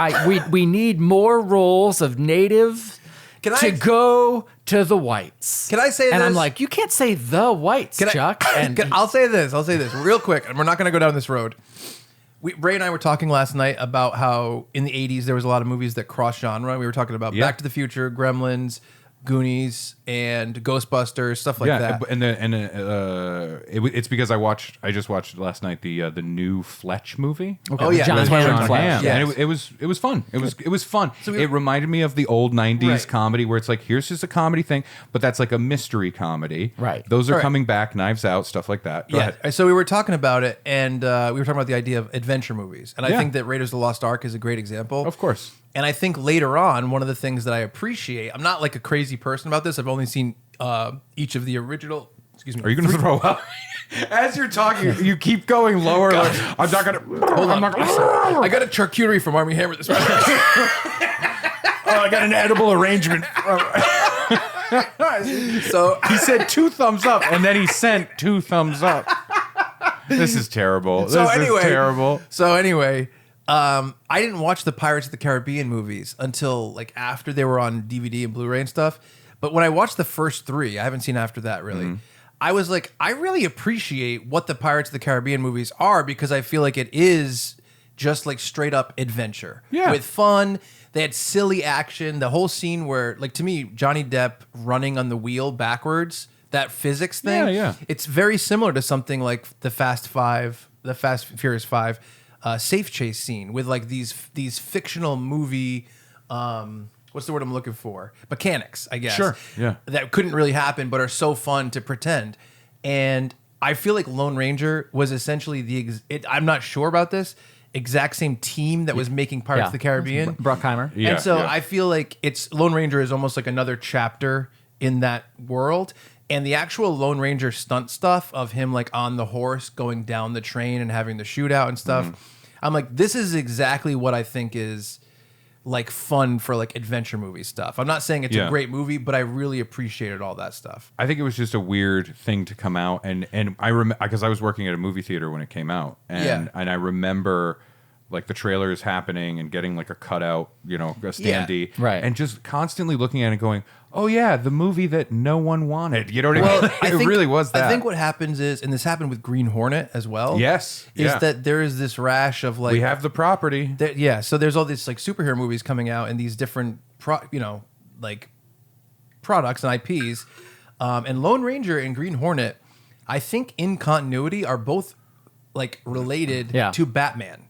we need more roles of native to go to the whites. Can I say And this? I'm like, you can't say the whites, Chuck. I'll say this real quick, and we're not going to go down this road. Ray and I were talking last night about how in the 80s there was a lot of movies that cross genre. We were talking about Back to the Future, Gremlins, Goonies, and Ghostbusters, stuff like that. It's because I just watched last night the new Fletch movie. Okay. Oh, yeah. John That's Hamm John and Fletch. Hamm. Yes. And it was fun. It was fun. So it reminded me of the old 90s Right. comedy where it's like, here's just a comedy thing, but that's like a mystery comedy. Right. Those are All right. coming back, Knives Out, stuff like that. Go ahead. So we were talking about it, and we were talking about the idea of adventure movies. And I Yeah. think that Raiders of the Lost Ark is a great example. Of course. And I think later on, one of the things that I appreciate, I'm not like a crazy person about this. I've only seen each of the original. Excuse me. Are you going to throw up? As you're talking, you keep going lower. Like, I'm not going to. Hold on. I'm not gonna, I got a charcuterie from Armie Hammer this morning. I got an edible arrangement. So He said 2 thumbs up, and then he sent 2 thumbs up. This is terrible. This is terrible. So anyway, I didn't watch the Pirates of the Caribbean movies until like after they were on DVD and Blu-ray and stuff. But when I watched the first 3, I haven't seen after that really. Mm-hmm. I was like, I really appreciate what the Pirates of the Caribbean movies are because I feel like it is just like straight up adventure. Yeah. With fun. They had silly action. The whole scene where, like, to me, Johnny Depp running on the wheel backwards, that physics thing. Yeah. It's very similar to something like the Fast Furious 5 safe chase scene with like these fictional movie what's the word I'm looking for? Mechanics, I guess. Sure, yeah. That couldn't really happen but are so fun to pretend. And I feel like Lone Ranger was essentially I'm not sure about this, exact same team that was making Pirates of the Caribbean. Bruckheimer. Yeah, And so yeah. I feel like Lone Ranger is almost like another chapter in that world. And the actual Lone Ranger stunt stuff of him like on the horse going down the train and having the shootout and stuff, I'm like, this is exactly what I think is like fun for like adventure movie stuff. I'm not saying it's a great movie, but I really appreciated all that stuff. I think it was just a weird thing to come out, and I remember because I was working at a movie theater when it came out, and I remember like the trailer is happening and getting like a cutout, a standee, right, and just constantly looking at it, going, "Oh yeah, the movie that no one wanted." You know what I mean? I think, really was that. I think what happens is, and this happened with Green Hornet as well. Yes, is that there is this rash of like we have the property. So there's all these like superhero movies coming out and these different like products and IPs, and Lone Ranger and Green Hornet, I think in continuity are both like related to Batman.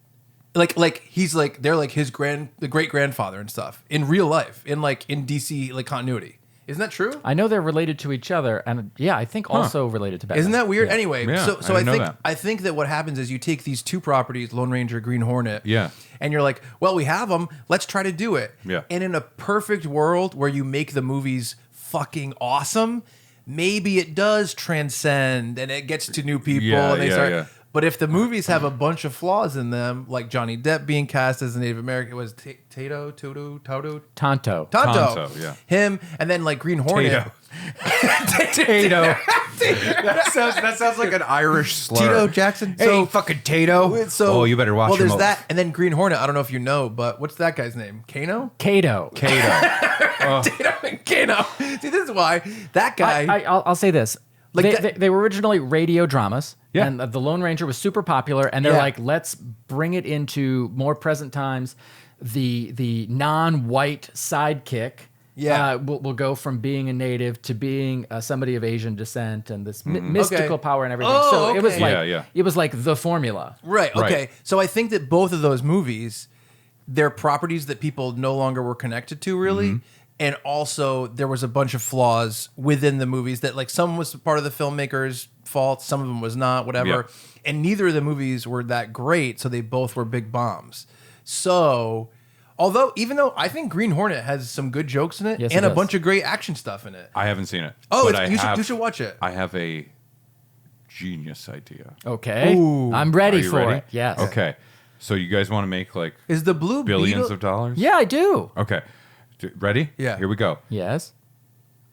Like he's like they're like his great grandfather and stuff in real life in DC like continuity. Isn't that true? I know they're related to each other, and I think also related to Batman. Isn't that weird? Yeah. Anyway, Yeah, so I didn't know that. I think that what happens is you take these two properties, Lone Ranger, Green Hornet, and you're like, well, we have them. Let's try to do it. Yeah. And in a perfect world where you make the movies fucking awesome, maybe it does transcend and it gets to new people and they start. But if the movies have a bunch of flaws in them, like Johnny Depp being cast as a Native American, was Tonto, yeah. him, and then like Green Hornet, Tato. that sounds like an Irish slur. Tito Jackson. Hey, fucking Tato. So, oh, you better watch. Well, there's your that, and then Green Hornet. I don't know if you know, but what's that guy's name? Kano. Kato. Tato and Kano. See, this is why that guy. I'll say this. Like they were originally radio dramas, Yeah. and the Lone Ranger was super popular, and they're like, let's bring it into more present times. The non-white sidekick will go from being a native to being somebody of Asian descent, and this mystical power and everything. Oh, so it was okay. like it was like the formula. Right. Okay. Right. So I think that both of those movies, they're properties that people no longer were connected to, really. Mm-hmm. And also, there was a bunch of flaws within the movies that, like, some was part of the filmmaker's fault, some of them was not, whatever. Yeah. And neither of the movies were that great, so they both were big bombs. So, even though I think Green Hornet has some good jokes in it Yes, and it a does. bunch of great action stuff in it. I haven't seen it. Oh, but you should watch it. I have a genius idea. Okay, Ooh. I'm ready Are you for ready? it. Yes. Okay. So you guys want to make like Is the Blue billions Beetle? of dollars? Yeah, I do. Okay. Ready? Yeah. Here we go. Yes.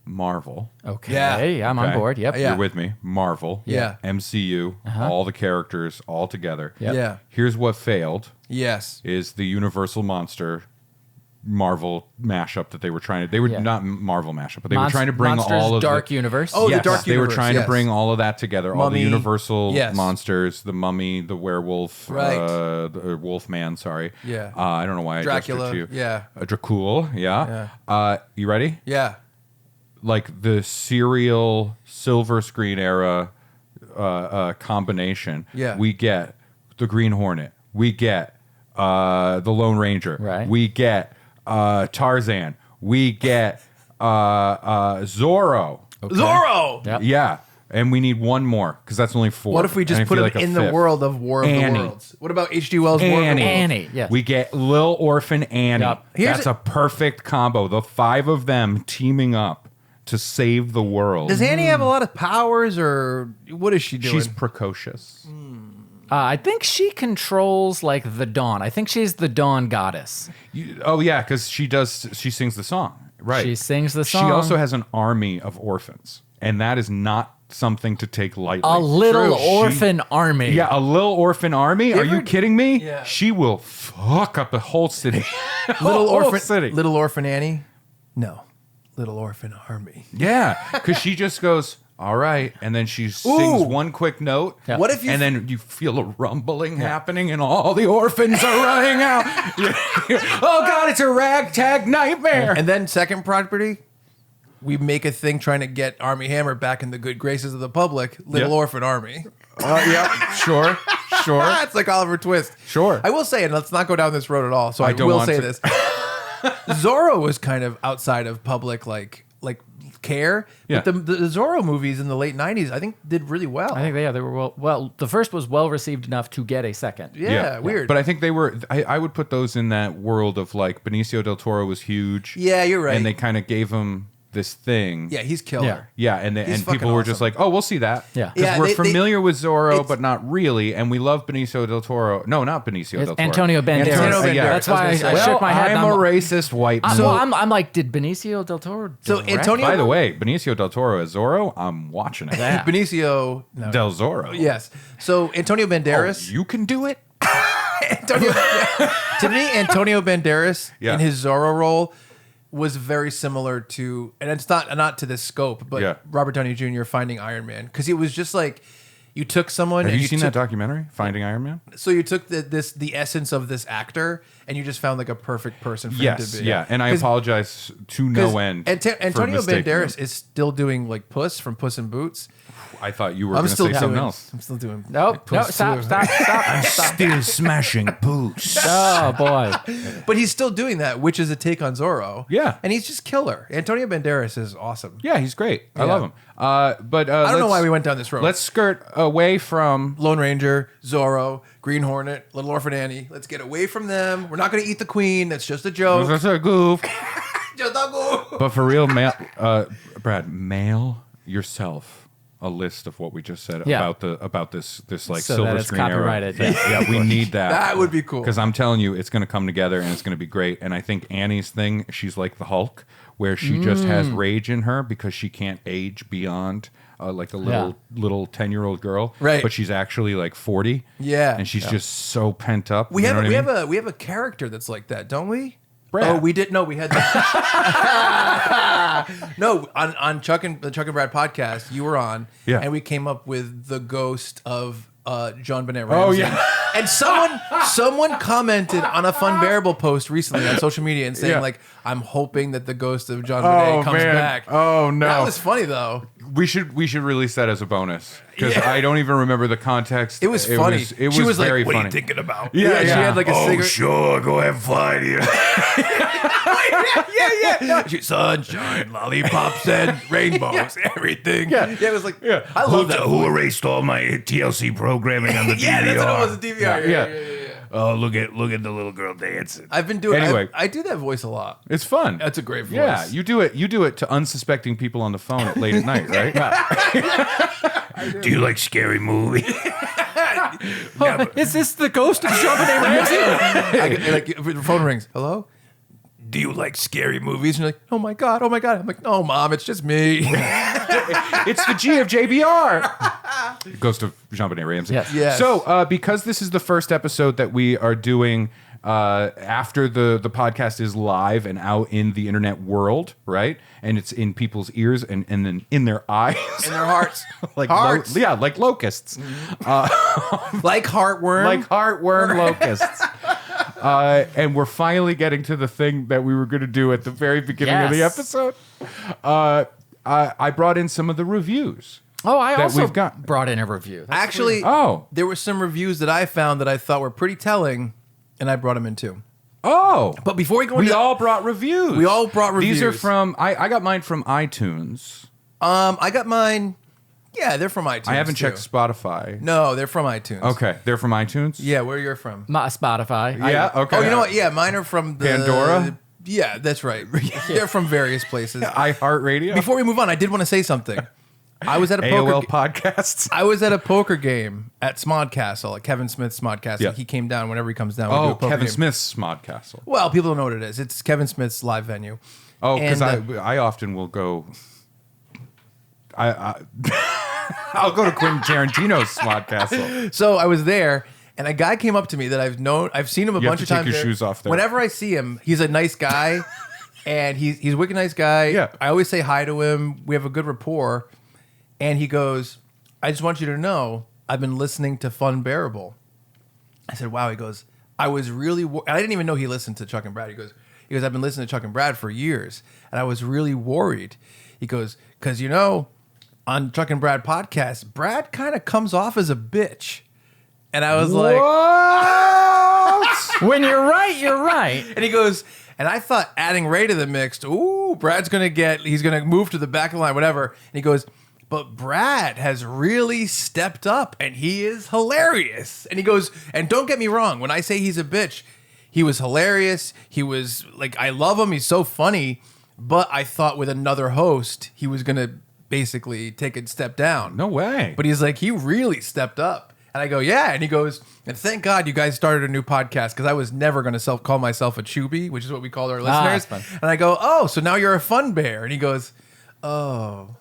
Marvel. Okay. Yeah. I'm on Okay. board. Yep. Yeah. You're with me. Marvel. Yeah. MCU. All the characters all together. Yep. Yeah. Here's what failed Yes. is the Universal Monster Marvel mashup that they were trying to. They were not Marvel mashup, but they were trying to bring Monsters all of Dark the, Universe. Oh, yes, the Dark they Universe. were trying yes. to bring all of that together. All the Mummy. Universal Yes. monsters, the Mummy, the werewolf, Right. the Wolfman. Sorry, Yeah. I don't know why Dracula, I gestured to you. yeah. Dracul. Yeah. You ready? Yeah. Like the serial silver screen era combination. Yeah. We get the Green Hornet. We get the Lone Ranger. Right. We get Tarzan. We get Zorro. Okay. Zorro. Yep. Yeah. And we need one more because that's only 4. What if we And just I put feel him like a in the fifth. world of War of Annie. the Worlds? What about H.G. Wells' War of the Annie. Worlds? Annie, yes. We get Lil Orphan Annie. Yep. Here's That's a perfect combo. The 5 of them teaming up to save the world. Does Annie have a lot of powers, or what is she doing? She's precocious. I think she controls like the dawn. I think she's the dawn goddess. Oh yeah, because she sings the song. Right. She sings the She song. also has an army of orphans, and that is not something to take lightly. A little True. orphan army. Yeah, a little orphan army. Are you kidding me? Yeah. She will fuck up the whole city. Little Whole Orphan city. Little Orphan Annie? No. Little Orphan Army. Yeah, because she just goes, all right, and then she sings one quick note. Yeah. What if you And then you feel a rumbling happening, and all the orphans are running out. Oh God, it's a ragtag nightmare. And then second property, we make a thing trying to get Armie Hammer back in the good graces of the public. Little Yeah. Orphan Army. Yeah, sure. It's like Oliver Twist. Sure. I will say, and let's not go down this road at all. So I don't will want say to. this. Zorro was kind of outside of public like care. Yeah. But the Zorro movies in the late 90s, I think, did really well. I think they were well. The first was well received enough to get a second. yeah, weird. But I think they were. I would put those in that world of like Benicio del Toro was huge. Yeah, you're right. And they kind of gave him this thing. yeah, he's killer. Yeah, and He's people fucking were just awesome. like, "Oh, we'll see that." Yeah. because Yeah, we're they- familiar with Zorro, it's- but not really, and we love Benicio del Toro. No, not Benicio It's del Toro. Antonio Banderas. Antonio Banderas. Yeah. That's why I was I gonna say. shook my head. I'm and a racist white man. I'm like, did Benicio del Toro? So direct? Antonio- By the way, Benicio del Toro as Zorro, I'm watching it. Yeah. Benicio. No. Del Zorro. Yes. So Antonio Oh, Banderas. you can do it. Antonio, to me, Antonio Banderas Yeah. in his Zorro role was very similar to, and it's not to this scope, but Yeah. Robert Downey Jr. finding Iron Man, because it was just like you took someone Have and you seen took, that documentary, Finding Iron Man? so you took the essence of this actor and you just found like a perfect person for him Yes, to be. yeah, and I apologize to no end. Antonio for mistaking Banderas him. is still doing like Puss from Puss in Boots. I thought you were going to say something else. I'm still doing. Nope. No, Puss stop, too. stop, stop, stop. Still smashing boots. Oh, boy. But he's still doing that, which is a take on Zorro. Yeah. and he's just killer. Antonio Banderas is awesome. Yeah, he's great. I Yeah. love him. But I don't know why we went down this road. Let's skirt away from. Lone Ranger, Zorro, Green Hornet, Little Orphan Annie. Let's get away from them. We're not going to eat the queen. That's just a joke. That's a goof. Just a goof. But for real, Brad, mail yourself a list of what we just said Yeah. about this like So silver that it's screen era. copyrighted. Yeah. Yeah, we need that. That would be cool. Because I'm telling you, it's going to come together and it's going to be great. And I think Annie's thing, she's like the Hulk, where she just has rage in her because she can't age beyond like a little 10-year-old girl. Right. But she's actually like 40. Yeah. And she's just so pent up. We you have know what I mean? we have a character that's like that, don't we? Brad. Oh, we did. No, we had that. No, on the Chuck and Brad podcast, you were on, Yeah. and we came up with the ghost of John Benet Ramsey. Oh, yeah. And someone commented on a Funbearable post recently on social media and saying Yeah. like, "I'm hoping that the ghost of John Benet comes back." Oh no. That was funny though. We should release that as a bonus because Yeah. I don't even remember the context. It was funny. It She was like, very "What funny. are you thinking about?" Yeah, She yeah. had like a cigarette. Sure, go have fun. Yeah. Sunshine, lollipops, and rainbows, everything. Yeah. It was like, Yeah. I love that. Who erased all my TLC programming on the DVR? Yeah, that's what it was. A DVR. Yeah. Oh, look at the little girl dancing. I've been doing. Anyway. I do that voice a lot. It's fun. That's a great voice. Yeah, you do it. You do it to unsuspecting people on the phone at late at night, right? Do you like scary movies? Oh, is this the ghost of Jean Benet Ramsey? Like if the phone rings. Hello. Do you like scary movies? And you're like, oh my god, oh my god. I'm like, no, mom, it's just me. It's the G of JBR. Ghost of Jean Benet Ramsey. Yes. Yes. So, because this is the first episode that we are doing after the podcast is live and out in the internet world, right? And it's in people's ears and then in their eyes. In their hearts. like Hearts. like locusts. Like heartworm. Like heartworm locusts. And we're finally getting to the thing that we were going to do at the very beginning of the Yes. episode. I brought in some of the reviews. Oh, I That also we've got. brought in a review. That's Actually, Oh. there were some reviews that I found that I thought were pretty telling, and I brought them in too. Oh, But before we go we into all brought reviews. We all brought These are reviews. from. I got mine from iTunes. I got mine. Yeah, they're from iTunes. I haven't too. checked Spotify. No, they're from iTunes. Okay, they're from iTunes. Yeah, where you're from? my Spotify. Yeah. Okay. Oh, you know what? Yeah, mine are from the Pandora? Yeah, that's right. They're from various places. iHeartRadio. Before we move on, I did want to say something. I was at a AOL poker. podcasts. I was at a poker game at Smodcastle, at Kevin Smith's Smodcastle. Yeah. He came down whenever he comes down. We do Oh, a poker Kevin game. Smith's Smodcastle. Well, people don't know what it is. It's Kevin Smith's live venue. Oh, because And, I often will go. I'll go to Quentin Tarantino's Smodcastle. So I was there, and a guy came up to me that I've seen him a You have bunch to of take times. your there. shoes off there. Whenever I see him, he's a nice guy, and he's a wicked nice guy. Yeah. I always say hi to him. We have a good rapport, and he goes, "I just want you to know, I've been listening to Funbearable." I said, "Wow." He goes, "I was really," and I didn't even know he listened to Chuck and Brad. He goes, "I've been listening to Chuck and Brad for years, and I was really worried." He goes, "Because on Chuck and Brad podcast, Brad kind of comes off as a bitch." And I was like, What? When you're right, you're right. and he goes, and I thought adding Ray to the mix, ooh, he's going to move to the back of the line, whatever. And he goes, but Brad has really stepped up and he is hilarious. And he goes, and don't get me wrong, when I say he's a bitch, he was hilarious. He was like, I love him. He's so funny. But I thought with another host, he was going to basically take a step down. No way. But he's like, he really stepped up. And I go, yeah. And he goes, and thank God you guys started a new podcast because I was never going to call myself a chubby, which is what we call our listeners. that's fun. And I go, oh, so now you're a fun bear. And he goes, oh.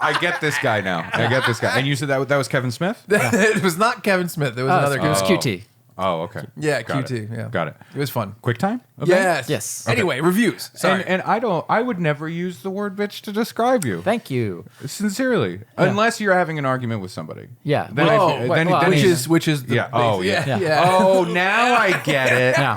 I get this guy now. I get this guy. And you said that was Kevin Smith? It was not Kevin Smith. It was another It guy. was QT. Oh, okay. Yeah, Got QT. It. Yeah. Got it. It was fun. QuickTime? event? Yes. Yes. Anyway, reviews. Sorry. And I would never use the word bitch to describe you. Thank you. Sincerely. Unless you're having an argument with somebody. Yeah. Then which is the yeah. basic- Yeah. Oh, now I get it. Yeah.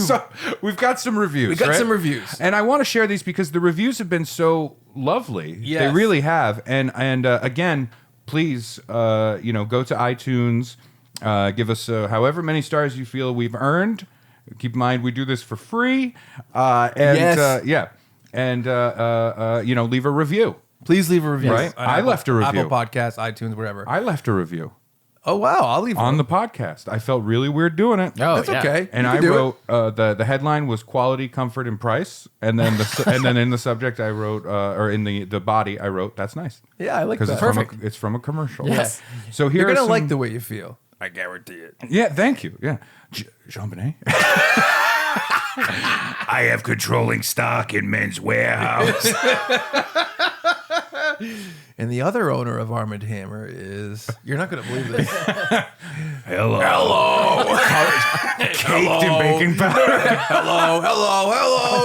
So we've got some reviews. We got right? some reviews. And I want to share these because the reviews have been so lovely. Yes. They really have. And again, please, go to iTunes, give us however many stars you feel we've earned. Keep in mind, we do this for free. Yes. Leave a review. Please leave a review. Right. On I left a review. Apple Podcasts, iTunes, whatever. I left a review Oh, wow. I'll leave on one. the podcast. I felt really weird doing it. Oh, That's yeah. okay. And You I can do wrote the headline was quality, comfort, and price, and then and then in the subject I wrote, or in the body I wrote, that's nice. it. Yeah, I like Because that. it's from a commercial. Yes. So here You're are going to some- like the way you feel. I guarantee it. Yeah, thank you. Yeah, Jean Benet. I have controlling stock in Men's Warehouse. And the other owner of Armie Hammer is... You're not going to believe this. Hello. Caked in baking powder. Hello.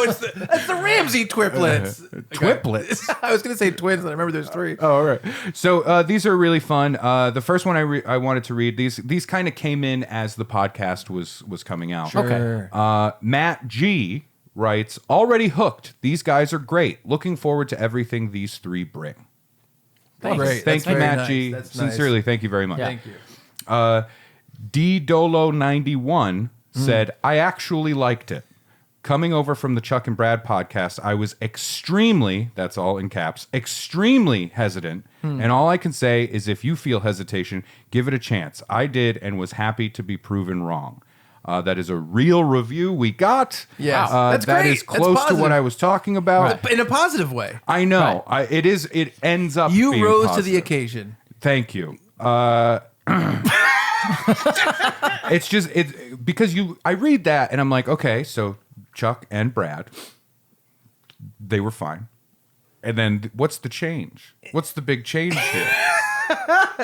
That's the Ramsey triplets. Twiplets. I was going to say twins, and I remember there's three. Oh, all right. So these are really fun. The first one I wanted to read. These kind of came in as the podcast was coming out. Okay. Matt G writes, already hooked. These guys are great. Looking forward to everything these three bring. Thanks. Great. Thank That's you, very Matt nice. G. That's nice. Sincerely, thank you very much. Yeah. Thank you. DDolo91 said, I actually liked it. Coming over from the Chuck and Brad podcast, I was extremely, that's all in caps, extremely hesitant. And all I can say is if you feel hesitation, give it a chance. I did and was happy to be proven wrong. That is a real review we got. Yes. That's that great. is That's close to positive. what I was talking about. In a positive way. I know. It ends up You being rose to positive. the occasion. Thank you. It's just because I read that and I'm like, okay, so Chuck and Brad, they were fine. And then what's the change? What's the big change here?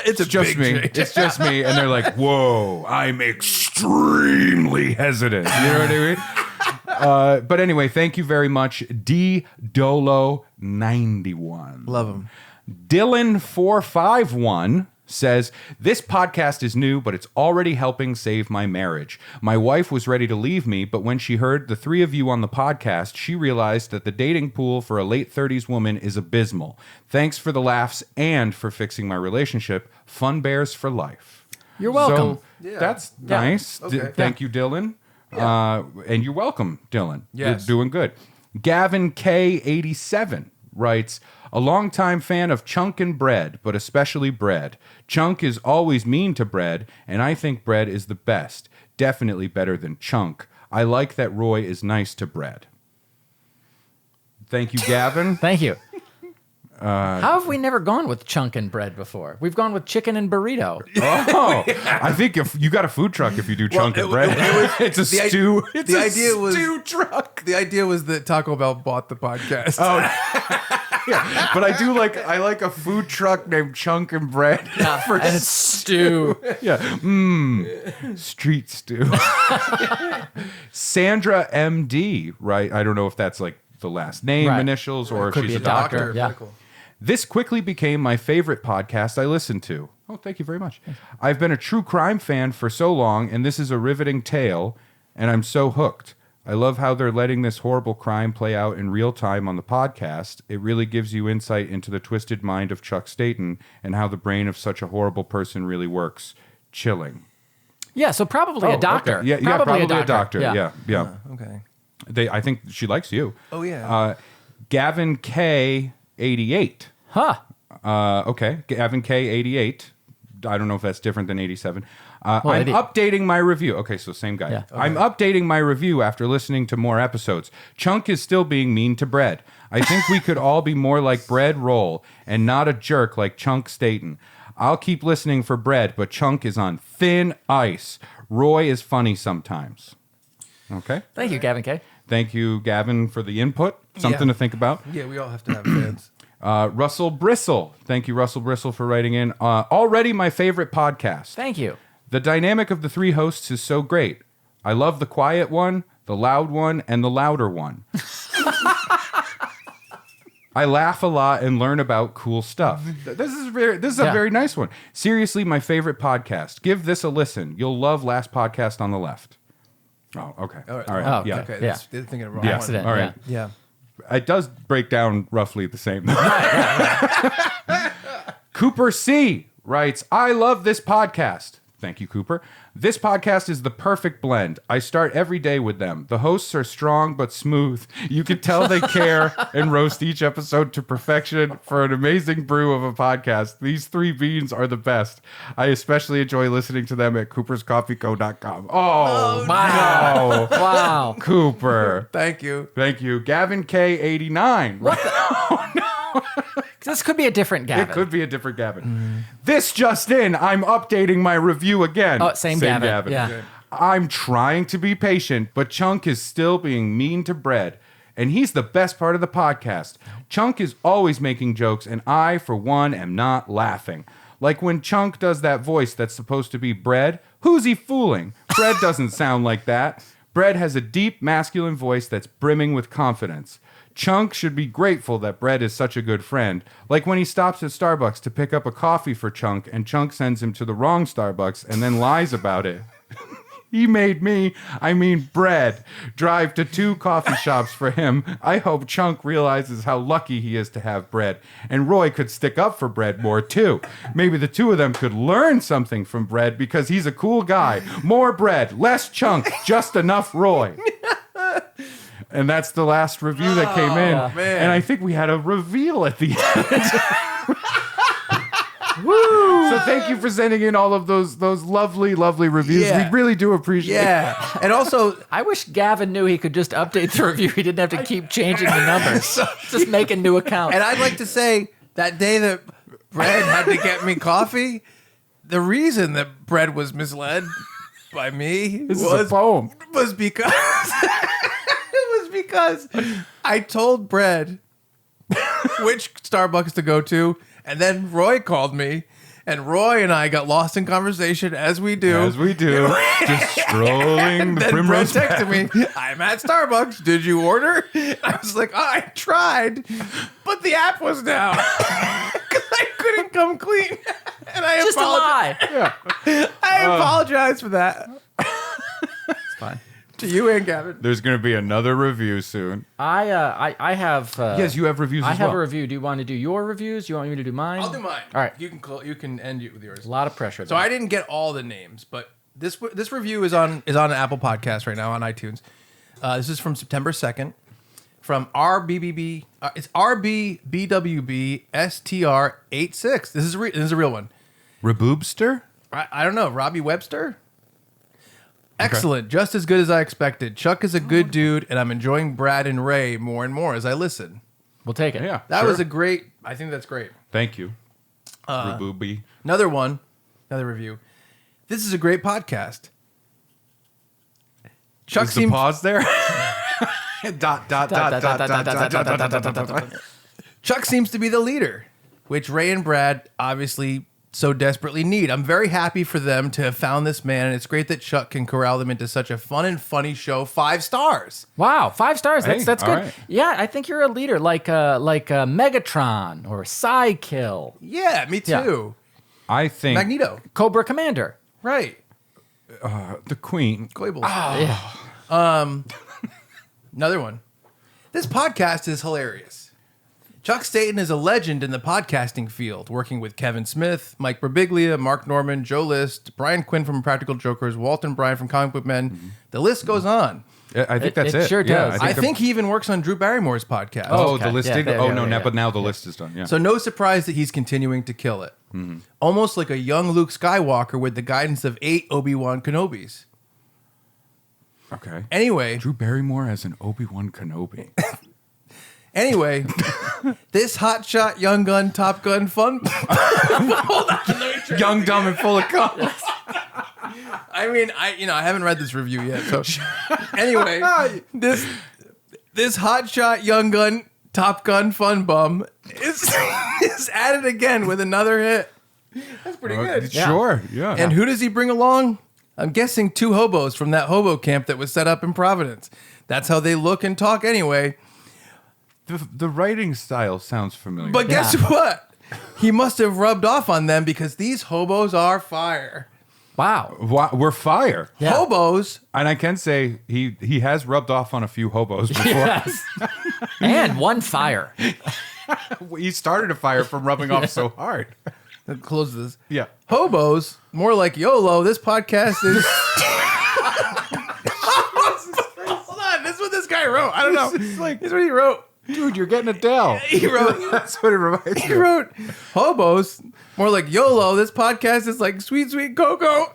It's Just me. It's just me. And they're like, whoa, I'm extremely hesitant. You know what I mean? But anyway, thank you very much. DDolo91. Love him. Dylan451 says, this podcast is new, but it's already helping save my marriage. My wife was ready to leave me, but when she heard the three of you on the podcast, she realized that the dating pool for a late 30s woman is abysmal. Thanks for the laughs and for fixing my relationship. Fun Bears for life. You're welcome. So that's nice. Okay. Thank you, Dylan. And you're welcome, Dylan. Yes. You're doing good. Gavin K87 writes, a longtime fan of Chunk and Bread, but especially Bread. Chunk is always mean to Bread, and I think Bread is the best. Definitely better than Chunk. I like that Roy is nice to Bread. Thank you, Gavin. Thank you. How have we never gone with chunk and bread before? We've gone with chicken and burrito. Oh, I think if you got a food truck if you do Chunk and Bread. It's a stew. It's the a idea was- stew truck. The idea was that Taco Bell bought the podcast. Oh, yeah. But I like a food truck named Chunk and Bread. And it's stew. Yeah. Street stew. Sandra MD, right? I don't know if that's like the last name, Right. initials, or if Could she's be a a doctor. doctor. Yeah. Cool. This quickly became my favorite podcast I listened to. Oh, thank you very much. I've been a true crime fan for so long, and this is a riveting tale, and I'm so hooked. I love how they're letting this horrible crime play out in real time on the podcast. It really gives you insight into the twisted mind of Chuck Staten and how the brain of such a horrible person really works. Chilling. Yeah, so probably a doctor. Okay. Yeah, probably a doctor. Yeah. Okay. I think she likes you. Oh, yeah. Gavin K88. Huh. Okay, Gavin K88. I don't know if that's different than 87. I'm 80. updating my review. Okay, so same guy. Yeah. I'm updating my review after listening to more episodes. Chunk is still being mean to Bread. I think we could all be more like Bread Roll and not a jerk like Chunk Staten. I'll keep listening for Bread, but Chunk is on thin ice. Roy is funny sometimes. Okay. Thank you, Gavin K. Thank you, Gavin, for the input. Something Yeah. to think about. Yeah, we all have to have fans. Russell Bristle. Thank you, Russell Bristle, for writing in. Already my favorite podcast. Thank you. The dynamic of the three hosts is so great. I love the quiet one, the loud one, and the louder one. I laugh a lot and learn about cool stuff. This is a very nice one. Seriously, my favorite podcast. Give this a listen. You'll love Last Podcast on the Left. Oh, okay. All right. All right. Oh, yeah. Okay, Yeah. that's thinking of the wrong Yeah. one. Accident. All right. Yeah. It does break down roughly the same. Cooper C. writes, I love this podcast. Thank you, Cooper. This podcast is the perfect blend. I start every day with them. The hosts are strong but smooth. You can tell they care and roast each episode to perfection for an amazing brew of a podcast. These three beans are the best. I especially enjoy listening to them at cooperscoffeeco.com. Oh, Wow. no. Wow. Cooper. Thank you. Thank you. Gavin K89. This could be a different Gavin. It could be a different Gavin. This just in, I'm updating my review again. Oh, same Gavin. Yeah. Okay. I'm trying to be patient, but Chunk is still being mean to Bread. And he's the best part of the podcast. Chunk is always making jokes, and I, for one, am not laughing. Like when Chunk does that voice that's supposed to be Bread, who's he fooling? Bread doesn't sound like that. Bread has a deep, masculine voice that's brimming with confidence. Chunk should be grateful that Bread is such a good friend. Like when he stops at Starbucks to pick up a coffee for Chunk, and Chunk sends him to the wrong Starbucks and then lies about it. He made me, Bread, drive to 2 coffee shops for him. I hope Chunk realizes how lucky he is to have Bread. And Roy could stick up for Bread more, too. Maybe the two of them could learn something from Bread because he's a cool guy. More Bread, less Chunk, just enough Roy. And that's the last review that came in. Man. And I think we had a reveal at the end. Woo! So thank you for sending in all of those lovely, lovely reviews. Yeah. We really do appreciate it. Yeah. And also, I wish Gavin knew he could just update the review. He didn't have to keep changing the numbers. Just make a new account. and I'd like to say that day that Bread had to get me coffee, the reason that Bread was misled by me This is a poem. was because I told Bread which Starbucks to go to, and then Roy called me, and Roy and I got lost in conversation as we do. As we do. Just strolling And the then Brett primrose path. texted me, I'm at Starbucks. Did you order? I was like, I tried, but the app was down. Because I couldn't come clean. And I just a lie. I apologize for that. It's fine. To you and Gavin. There's going to be another review soon. I have. Yes, you have reviews I as have well. a review. Do you want to do your reviews? You want me to do mine? I'll do mine. All right. You can end it with yours. A lot of pressure. So I didn't get all the names, but this review is on Apple Podcasts right now on iTunes. This is from September 2nd from RBBB. It's RBBWBSTR86. This is a real one. Reboobster? I don't know. Robbie Webster? Excellent. Just as good as I expected. Chuck is a good dude, and I'm enjoying Brad and Ray more and more as I listen. We'll take it. Yeah. That sure. was a great... I think that's great. Thank you. Rebooby. Another review. This is a great podcast. Chuck Is the seems... pause there? dot, dot, dot, dot, dot, dot, dot. Chuck seems to be the leader, which Ray and Brad obviously so desperately need. I'm very happy for them to have found this man, and it's great that Chuck can corral them into such a fun and funny show. 5 stars. Wow, 5 stars. Hey, That's all good. right. Yeah, I think you're a leader, like Megatron or Psykill, Yeah, me too. I think Magneto. Cobra Commander. Right. the Queen. Goebbels. Yeah. Another one. This podcast is hilarious. Chuck Staten is a legend in the podcasting field, working with Kevin Smith, Mike Birbiglia, Mark Norman, Joe List, Brian Quinn from Practical Jokers, Walton Bryan from Comic Book Men. The list goes on. I think that's it. It sure does. I think he even works on Drew Barrymore's podcast. Oh, Okay. the list Yeah, did. there Oh you no, go, yeah. but now the list is done. Yeah. So no surprise that he's continuing to kill it. Almost like a young Luke Skywalker with the guidance of 8 Obi-Wan Kenobis. okay. Anyway, Drew Barrymore as an Obi-Wan Kenobi. Anyway, this hotshot young gun, Top Gun fun. Hold on, let me try. Young, dumb, and full of cum. I mean, I haven't read this review yet. So anyway, this hotshot young gun, Top Gun Fun Bum is at it again with another hit. That's pretty good. Sure, yeah. And who does he bring along? I'm guessing 2 hobos from that hobo camp that was set up in Providence. That's how they look and talk anyway. The writing style sounds familiar. But guess what? He must have rubbed off on them because these hobos are fire. Wow. We're fire. Yeah. Hobos. And I can say he has rubbed off on a few hobos before. Yes. And one fire. He started a fire from rubbing off so hard. Close this. Yeah. Hobos, more like YOLO. This podcast is. Hold on. This is what this guy wrote. I don't know. This is what he wrote. Dude, you're getting Adele. He wrote. That's what it reminds He me. wrote, hobos, more like YOLO. This podcast is like sweet, sweet cocoa.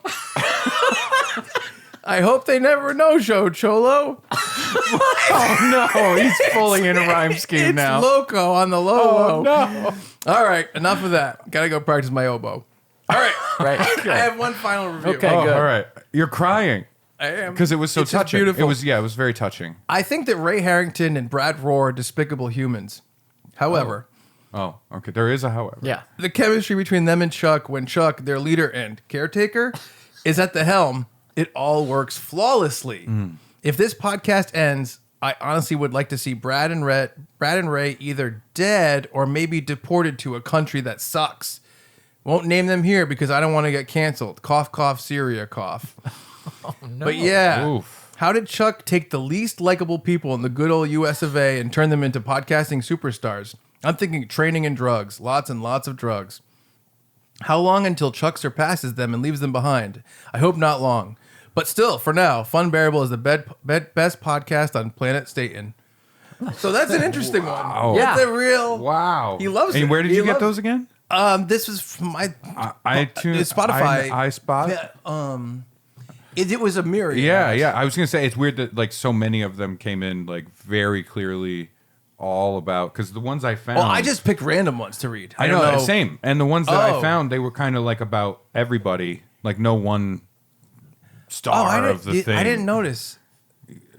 I hope they never know show, Cholo. Oh no, he's fully in a rhyme scheme It's now. loco on the low. Oh no. All right, enough of that. Gotta go practice my oboe. All right. Right. I have one final review. Okay. Oh, good. all right. You're crying I am. because it was so It's just touching. beautiful. It was very touching. I think that Ray Harrington and Brad Rohr are despicable humans. However, Oh, okay. There is a however. Yeah. the chemistry between them and Chuck, when Chuck, their leader and caretaker, is at the helm, it all works flawlessly. If this podcast ends, I honestly would like to see Brad and Ray either dead or maybe deported to a country that sucks. Won't name them here because I don't want to get canceled. Cough, cough, Syria, cough. But yeah, Oof. how did Chuck take the least likable people in the good old US of A and turn them into podcasting superstars? I'm thinking training and drugs, lots and lots of drugs. How long until Chuck surpasses them and leaves them behind? I hope not long. But still, for now, Funbearable is the best podcast on planet Staten. So that's an interesting one. Yeah. It's a real... Wow. He loves and it. where did He you get loves those again? This was from my... iTunes, Spotify. iSpot. It was a myriad. Yeah. I was gonna say it's weird that like so many of them came in like very clearly all about because the ones I found. Well, I just picked random ones to read. I don't know same, and the ones that I Oh. found they were kind of like about everybody, like no one star I of the thing. I didn't notice.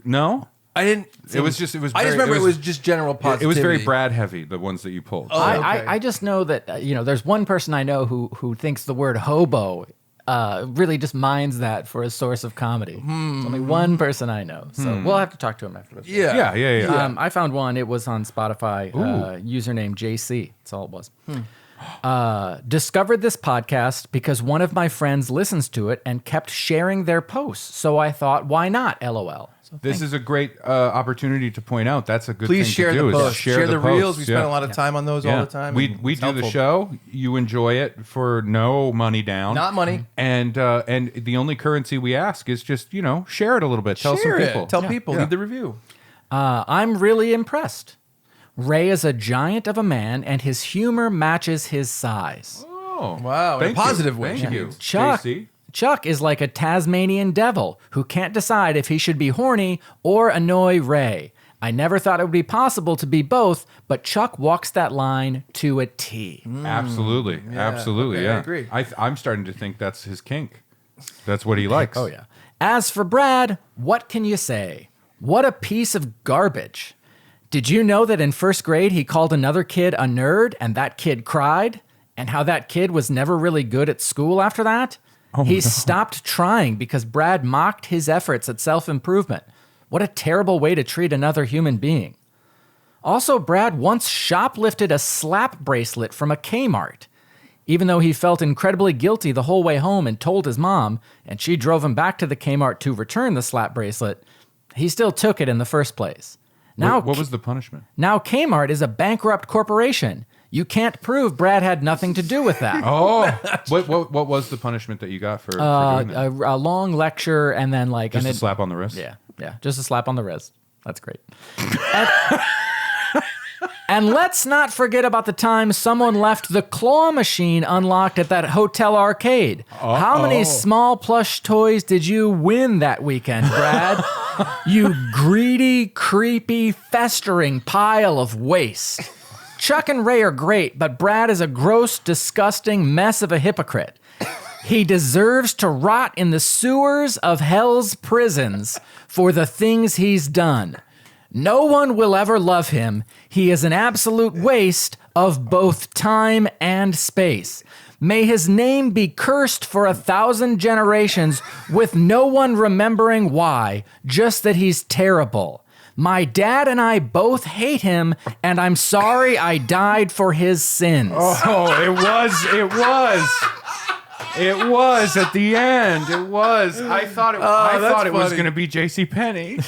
No, I didn't. it was just I just remember it was just general positivity. It was very Brad heavy. The ones that you pulled. Oh, okay. I just know that there's one person I know who thinks the word hobo really just mines that for a source of comedy. There's only one person I know, so we'll have to talk to him after this. Yeah. Yeah. I found one. It was on Spotify. Username JC. That's all it was. Discovered this podcast because one of my friends listens to it and kept sharing their posts. So I thought, why not? LOL. So This is a great opportunity to point out. That's a good Please thing share to do. the is post. Share the posts. reels. We spend a lot of time on those all the time. We and do it's the helpful. show. You enjoy it for no money down. Not money. And the only currency we ask is just share it a little bit. Tell Share some it. people. Tell people. Yeah. Leave the review. I'm really impressed. Ray is a giant of a man, and his humor matches his size. Oh Wow, in a Thank positive you. way. Thank you, Chuck, JC. Chuck is like a Tasmanian devil who can't decide if he should be horny or annoy Ray. I never thought it would be possible to be both, but Chuck walks that line to a T. Absolutely, absolutely. okay, Yeah, I agree. I'm starting to think that's his kink. That's what he likes. Oh, yeah. As for Brad, what can you say? What a piece of garbage. Did you know that in first grade he called another kid a nerd and that kid cried? And how that kid was never really good at school after that? He stopped trying because Brad mocked his efforts at self-improvement. What a terrible way to treat another human being. Also, Brad once shoplifted a slap bracelet from a Kmart. Even though he felt incredibly guilty the whole way home and told his mom, and she drove him back to the Kmart to return the slap bracelet, he still took it in the first place. Now, What was the punishment? now Kmart is a bankrupt corporation. You can't prove Brad had nothing to do with that. Oh, what was the punishment that you got for doing that? A long lecture and then like... Just and a slap on the wrist? Yeah, just a slap on the wrist. That's great. And let's not forget about the time someone left the claw machine unlocked at that hotel arcade. How many small plush toys did you win that weekend, Brad? You greedy, creepy, festering pile of waste. Chuck and Ray are great, but Brad is a gross, disgusting mess of a hypocrite. He deserves to rot in the sewers of hell's prisons for the things he's done. No one will ever love him. He is an absolute waste of both time and space. May his name be cursed for 1,000 generations with no one remembering why, just that he's terrible. My dad and I both hate him, and I'm sorry I died for his sins. Oh, it was at the end. It was. I thought it was going to be J.C. Penney.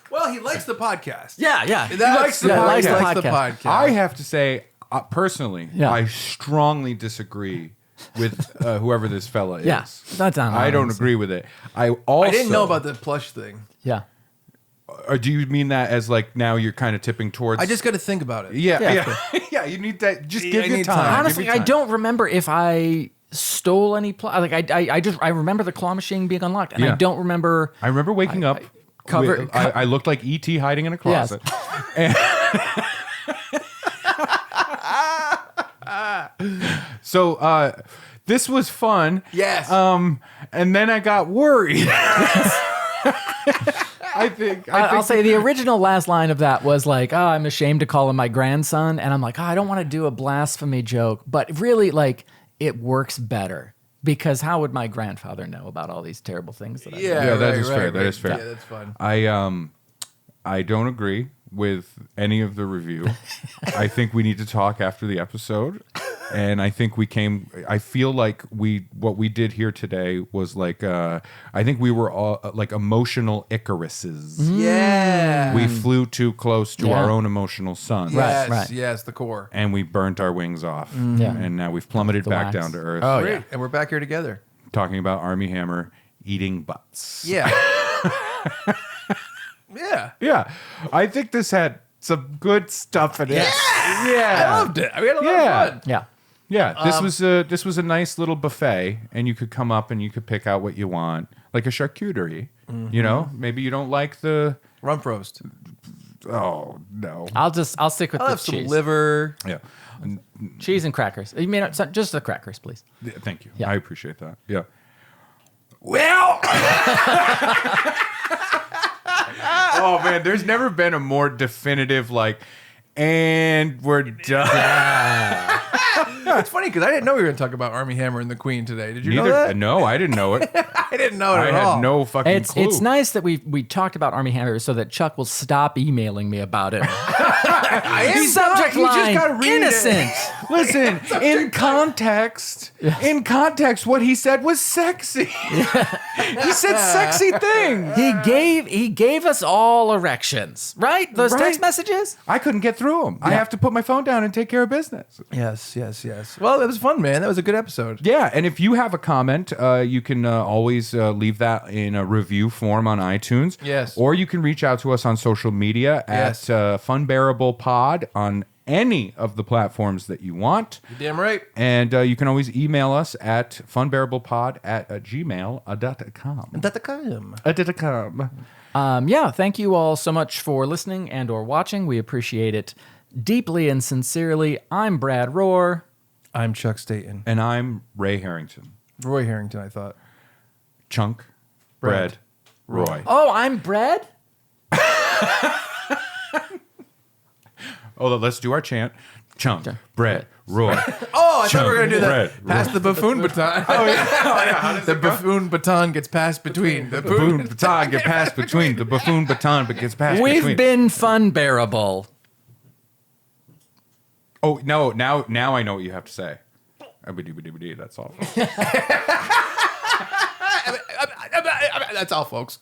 Well, he likes the podcast. Yeah. He likes the podcast. I have to say, personally, Yeah. I strongly disagree with whoever this fella is. Yeah, that's not I don't agree with it. I didn't know about the plush thing. Yeah. Or do you mean that as like now you're kind of tipping towards? I just got to think about it. Yeah. Yeah, you need that. Just give you time. Honestly, I don't remember if I stole any like I remember the claw machine being unlocked, and I don't remember. I remember waking up. I looked like E.T. hiding in a closet. Yes. So this was fun. Yes. And then I got worried. I'll say the original last line of that was like, "Oh, I'm ashamed to call him my grandson," and I'm like, "Oh, I don't want to do a blasphemy joke," but really, like, it works better because how would my grandfather know about all these terrible things that I do? Yeah, that is fair. That is fair. Yeah, that's fun. I don't agree with any of the review. I think we need to talk after the episode. And I think I feel like what we did here today was like, I think we were all like emotional Icaruses. Yeah. We flew too close to our own emotional sun. Yes, Right. yes, the core. And we burnt our wings off. Yeah. And now we've plummeted back wax. down to earth. Oh, Great. yeah. And we're back here together. Talking about Armie Hammer eating butts. Yeah. Yeah. Yeah. I think this had some good stuff in it. Yeah. I loved it. We had a lot of fun. Yeah. Yeah, this was a nice little buffet, and you could come up and you could pick out what you want, like a charcuterie. You know, maybe you don't like the Rump roast. Oh no, I'll stick with I'll the have some cheese. liver. yeah. Cheese and crackers. You mean just the crackers, please? Yeah, thank you. Yeah. I appreciate that. Yeah. Well. Oh man, there's never been a more definitive like, and we're done. It's funny because I didn't know we were going to talk about Armie Hammer and the Queen today. Did you know that? No, I didn't know it. I didn't know it I at had all. no fucking clue. It's nice that we talked about Armie Hammer so that Chuck will stop emailing me about it. Subject You just line, gotta read innocent. Listen, in context, what he said was sexy. He said sexy things. He gave us all erections, right? Those Right. text messages. I couldn't get through them. I have to put my phone down and take care of business. Yes. Well, it was fun, man. That was a good episode. Yeah, and if you have a comment, you can always leave that in a review form on iTunes. Yes. Or you can reach out to us on social media Yes. at Funbearable Pod on any of the platforms that you want. You're damn right. And you can always email us at funbearablepod@gmail.com. Yeah, thank you all so much for listening and or watching. We appreciate it deeply and sincerely. I'm Brad Rohr. I'm Chuck Staten. And I'm Ray Harrington. Roy Harrington, I thought. Chunk, bread, Roy. Oh, I'm Bread? Oh, let's do our chant. Chunk, bread, Roy. Oh, I thought we were going to do that. Bread, Pass the buffoon baton. Oh, yeah. The buffoon baton gets passed between. The Buffoon baton gets passed between. The buffoon baton gets passed between. We've been Funbearable. Oh, no. Now I know what you have to say. That's all. That's all, folks.